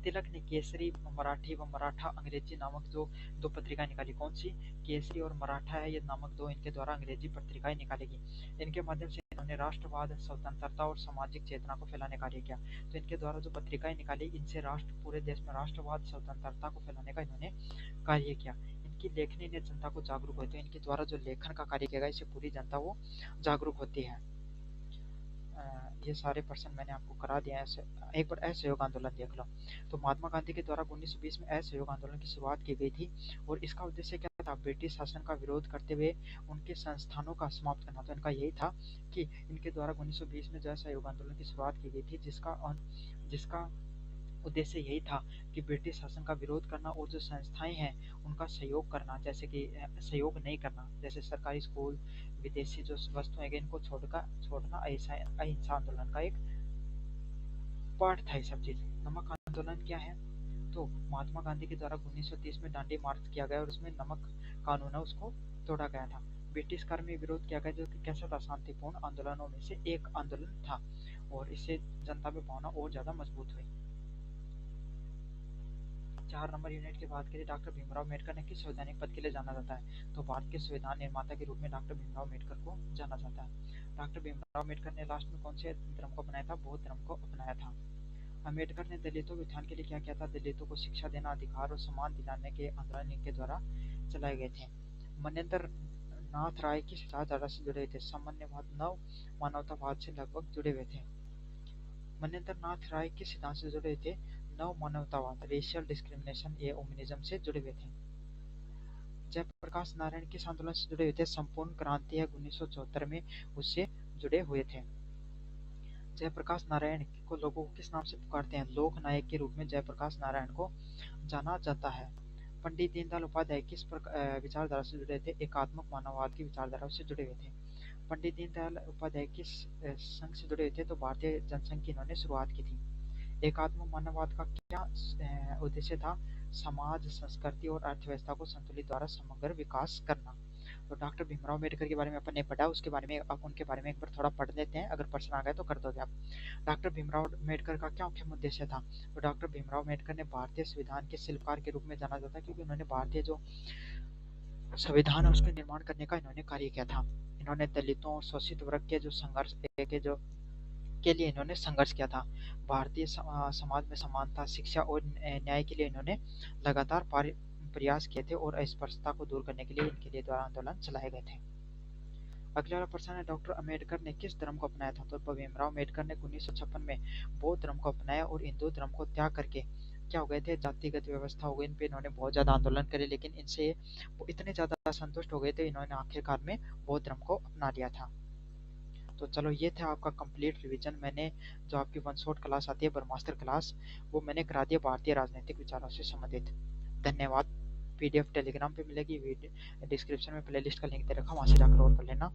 तिलक ने केसरी, मराठी व मराठा अंग्रेजी नामक जो दो पत्रिकाएं निकाली। कौन सी? केसरी और मराठा है ये नामक दो इनके द्वारा अंग्रेजी पत्रिकाएं निकालेगी। इनके माध्यम से इन्होंने राष्ट्रवाद, स्वतंत्रता और सामाजिक चेतना को फैलाने का कार्य किया। तो इनके द्वारा जो पत्रिकाएं निकाली इनसे पूरे देश में राष्ट्रवाद, स्वतंत्रता को फैलाने का इन्होंने कार्य किया। इनकी लेखनी ने जनता को जागरूक होते हैं। इनके द्वारा जो लेखन का कार्य किया गया इससे पूरी जनता वो जागरूक होती है। ये सारे पर्सन मैंने आपको करा दिया है। एक बार असहयोग आंदोलन देख लो। तो महात्मा गांधी के द्वारा 1920 में असहयोग आंदोलन की शुरुआत की गई थी और इसका उद्देश्य क्या था? ब्रिटिश शासन का विरोध करते हुए उनके संस्थानों का समाप्त करना। तो इनका यही था कि इनके द्वारा 1920 में जो असहयोग आंदोलन की शुरुआत की गई थी जिसका उद्देश्य यही था कि ब्रिटिश शासन का विरोध करना और जो संस्थाएं हैं उनका सहयोग करना, जैसे कि सहयोग नहीं करना, जैसे सरकारी स्कूल, विदेशी जो वस्तुएं हैं इनको छोड़ना अहिंसा आंदोलन का एक पार्ट था। ये सब चीज। नमक आंदोलन क्या है? तो महात्मा गांधी के द्वारा 1930 में दांडी मार्च किया गया और उसमें नमक कानून है उसको तोड़ा गया था। ब्रिटिश कर में विरोध किया गया जो कि कैसा था? शांतिपूर्ण आंदोलनों में से एक आंदोलन था और इससे जनता में भावना और ज्यादा मजबूत हुई। 4 नंबर यूनिट की बात करें, डॉक्टर भीमराव अम्बेडकर ने किस संवैधानिक पद के लिए जाना जाता है? तो भारत के संविधान निर्माता के रूप में डॉक्टर भीमराव अम्बेडकर को जाना जाता है। डॉक्टर भीमराव अम्बेडकर ने लास्ट में कौन से धर्म को अपनाया था? बौद्ध धर्म को अपनाया था। अम्बेडकर ने दलितों के उत्थान के लिए क्या किया था? दलितों को शिक्षा देना, अधिकार और सम्मान दिलाने के आंदोलन इनके द्वारा चलाए गए थे। मनेंद्र नाथ राय किस विचारधारा से जुड़े हुए थे? सामान्यवाद, नव मानवतावाद से लगभग जुड़े हुए थे। मनेंद्र नाथ राय किस सिद्धांत से जुड़े हुए थे? नव मानवतावाद, रेशियल डिस्क्रिमिनेशन या ओमिनिज्म से जुड़े हुए थे। जयप्रकाश नारायण किस आंदोलन से जुड़े हुए थे? संपूर्ण क्रांति है 1974 में उससे जुड़े हुए थे। जयप्रकाश नारायण को लोगों को किस नाम से पुकारते हैं? लोक नायक के रूप में जयप्रकाश नारायण को जाना जाता है। पंडित दीनदयाल उपाध्याय किस विचारधारा से जुड़े थे? एकात्मक मानववाद की विचारधारा से जुड़े हुए थे। पंडित दीनदयाल उपाध्याय किस संघ से जुड़े हुए थे? तो भारतीय जनसंघ की इन्होंने शुरुआत की थी। एकात्मक मानववाद का क्या उद्देश्य था? समाज, संस्कृति और अर्थव्यवस्था को संतुलित द्वारा समग्र विकास करना। तो डॉक्टर भीमराव अम्बेडकर के बारे में अपन ने पढ़ा, उसके बारे में अब उनके बारे में एक बार थोड़ा पढ़ लेते हैं, अगर प्रश्न आ गए तो कर दोगे आप। डॉक्टर भीमराव अम्बेडकर का क्या मुख्य उद्देश्य था? तो डॉक्टर भीमराव अम्बेडकर ने भारतीय संविधान के शिल्पकार के रूप में जाना जाता है क्योंकि उन्होंने भारतीय जो संविधान है उसके निर्माण करने का इन्होंने कार्य किया था। इन्होंने दलितों और शोषित वर्ग के जो संघर्ष के लिए इन्होंने संघर्ष किया था। भारतीय समाज में समानता, शिक्षा और न्याय के लिए इन्होंने लगातार प्रयास किए थे और अस्पृश्यता को दूर करने के लिए इनके लिए द्वारा आंदोलन चलाए गए थे। अगला वाला प्रश्न है, डॉक्टर अम्बेडकर ने किस धर्म को अपनाया था? तो भीमराव अम्बेडकर ने 1956 में बौद्ध धर्म को अपनाया और हिंदू धर्म को त्याग करके क्या हो गए थे? जातिगत व्यवस्था हो गई। इन पे इन्होंने बहुत ज्यादा आंदोलन करे लेकिन इनसे वो इतने ज्यादा संतुष्ट हो गए थे इन्होंने आखिरकार में बौद्ध धर्म को अपना लिया था। तो चलो ये था आपका कंप्लीट रिवीजन। मैंने जो आपकी वन शॉट क्लास आती है ब्रह्मास्त्र क्लास, वो मैंने करा दिया भारतीय राजनीतिक विचारों से संबंधित। धन्यवाद। पीडीएफ टेलीग्राम पे मिलेगी, डिस्क्रिप्शन में प्लेलिस्ट का लिंक दे रखा, वहां से जाकर और कर लेना।